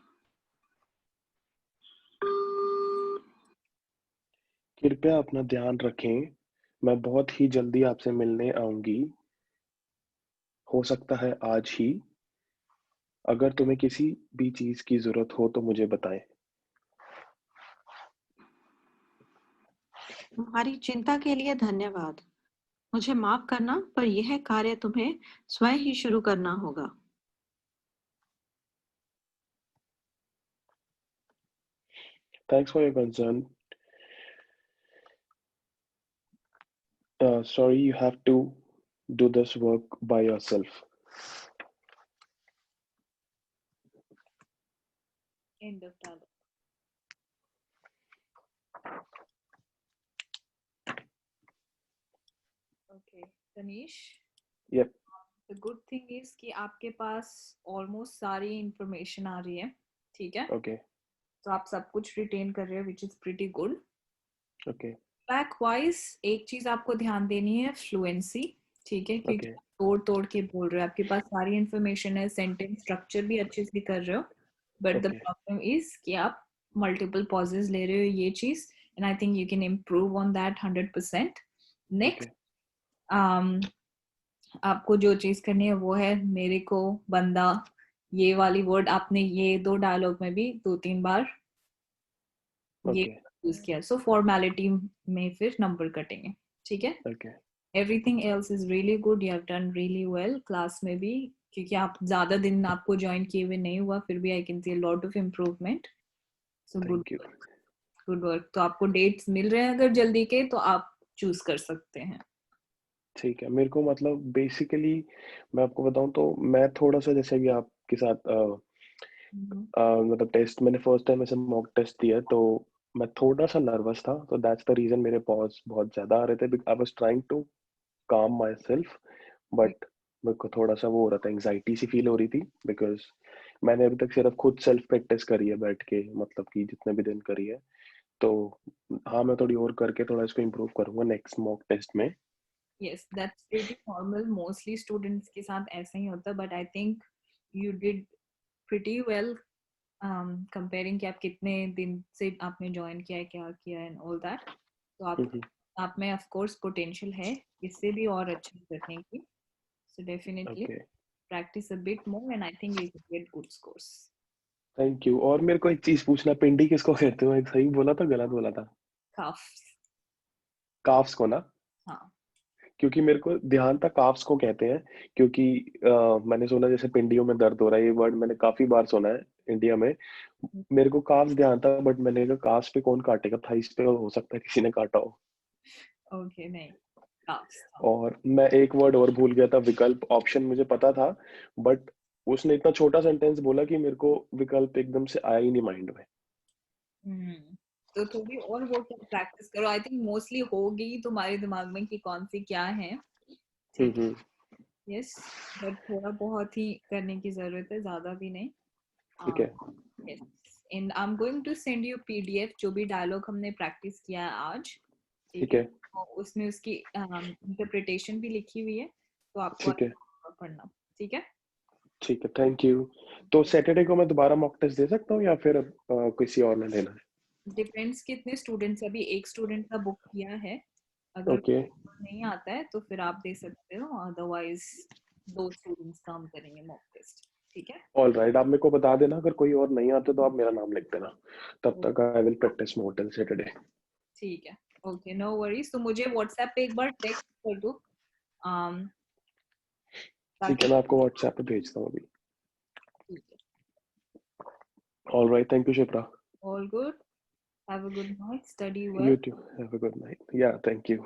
कृपया अपना ध्यान रखें। मैं बहुत ही जल्दी आपसे मिलने आऊंगी। हो सकता है आज ही। अगर तुम्हें किसी भी चीज की जरूरत हो तो मुझे बताएं। तुम्हारी चिंता के लिए धन्यवाद। मुझे माफ करना, पर यह कार्य तुम्हें स्वयं ही शुरू करना होगा। Thanks for your concern. Sorry, you have to do this work by yourself. End of dialogue. Okay, Tanish. Yep. The good thing is कि आपके पास almost सारी information आ रही है, ठीक है? Okay. तो आप सब कुछ retain कर रहे हो, which is pretty good. Okay. Back-wise, एक चीज आपको ध्यान देनी है, fluency, ठीक है? क्योंकि तोड़ के बोल रहे हो, आपके पास सारी information है, sentence structure भी अच्छे से कर रहे हो, but the problem is कि आप multiple pauses ले रहे हो, ये चीज, and I think you can improve on that 100%. Next, आपको जो चीज करनी है वो है मेरे को बंदा, ये वाली वर्ड आपने ये 2 डायलॉग में भी 2-3 बार ये यूज किया, सो फॉर्मेलिटी में फिर नंबर कटेंगे, ठीक है? Everything else is really good, you have done really well class में भी, क्योंकि आप ज्यादा दिन आपको ज्वाइन किए हुए नहीं हुआ, फिर भी I can see a lot of improvement, so good work. तो आपको डेट्स मिल रहे हैं अगर जल्दी के, तो आप चूज कर सकते हैं। ठीक है, मेरे को मतलब बेसिकली मैं आपको बताऊं तो मैं थोड़ा सा जैसे कि आपके साथ मतलब टेस्ट मैंने फर्स्ट टाइम ऐसे मॉक टेस्ट दिया तो मैं थोड़ा सा नर्वस था, तो दैट्स द रीजन मेरे पॉज बहुत ज्यादा आ रहे थे। आई वाज ट्राइंग टू काम माई सेल्फ, बट मेरे को थोड़ा सा वो हो रहा था, एंजाइटी सी फील हो रही थी, बिकॉज मैंने अभी तक सिर्फ खुद सेल्फ प्रैक्टिस करी है बैठ के, मतलब कि जितने भी दिन करी है। तो हाँ, मैं थोड़ी और करके थोड़ा इसको इम्प्रूव करूंगा नेक्स्ट मॉक टेस्ट में। Yes, that's pretty normal. Mostly students के साथ ऐसा ही होता है, but I think you did pretty well comparing कि आप कितने दिन से आपने join किया है, क्या किया है and all that. तो आप में of course potential है इससे भी और अच्छा करने की. So definitely practice a bit more and I think you can get good scores. Thank you. और मेरे को एक चीज पूछना, पिंडी किसको कहते हो? एक सही बोला था गलत बोला था? Cuffs. काफ्स को ना? हाँ। क्योंकि मेरे को ध्यान था काफ्स को कहते हैं, क्योंकि मैंने सुना जैसे पिंडियों में दर्द हो रहा है, ये वर्ड मैंने काफी बार सुना है इंडिया में। मेरे को काफ्स ध्यान था, बट मैंने कहा काफ्स पे कौन काटेगा, थाइस पे हो सकता है किसी ने काटा हो। Okay, नहीं, cuffs. और मैं एक वर्ड और भूल गया था, विकल्प। ऑप्शन मुझे पता था, बट उसने इतना छोटा सेंटेंस बोला कि मेरे को विकल्प एकदम से आया ही नहीं माइंड में। तो थोड़ी और वो प्रैक्टिस करो। आई थिंक मोस्टली होगी तुम्हारे दिमाग में कि कौन सी क्या है। यस, बट थोड़ा बहुत ही करने की जरूरत है, ज्यादा भी नहीं। ठीक है। Yes, and I am going to send you PDF जो भी डायलॉग हमने प्रैक्टिस किया है आज। ठीक है। उसमें उसकी इंटरप्रिटेशन भी लिखी हुई है, तो आपको ठीक है। पढ़ना। ठीक है। ठीक है, थैंक यू। तो सैटरडे को मैं दोबारा मॉक टेस्ट दे सकता हूँ या फिर किसी और ने देना है? डिपेंड्स कितने स्टूडेंट्स, अभी एक स्टूडेंट का बुक किया है, अगर ओके। नहीं आता है तो फिर आप दे सकते हो, अदरवाइज 2 स्टूडेंट्स काम करेंगे मॉक टेस्ट। ठीक है। ऑल राइट, आप मेरे को बता देना अगर कोई और नहीं आता तो आप मेरा नाम लिख देना, तब तक I will practice more till Saturday. ठीक है, ओके, नो वरीज। तो मुझे व्हाट्सएप पे एक बार टेक्स्ट कर दो। ठीक है, मैं आपको व्हाट्सएप पे भेजता हूँ अभी। All right, thank you Shipra. All good, have a good night, study well. You too, have a good night. Yeah, thank you.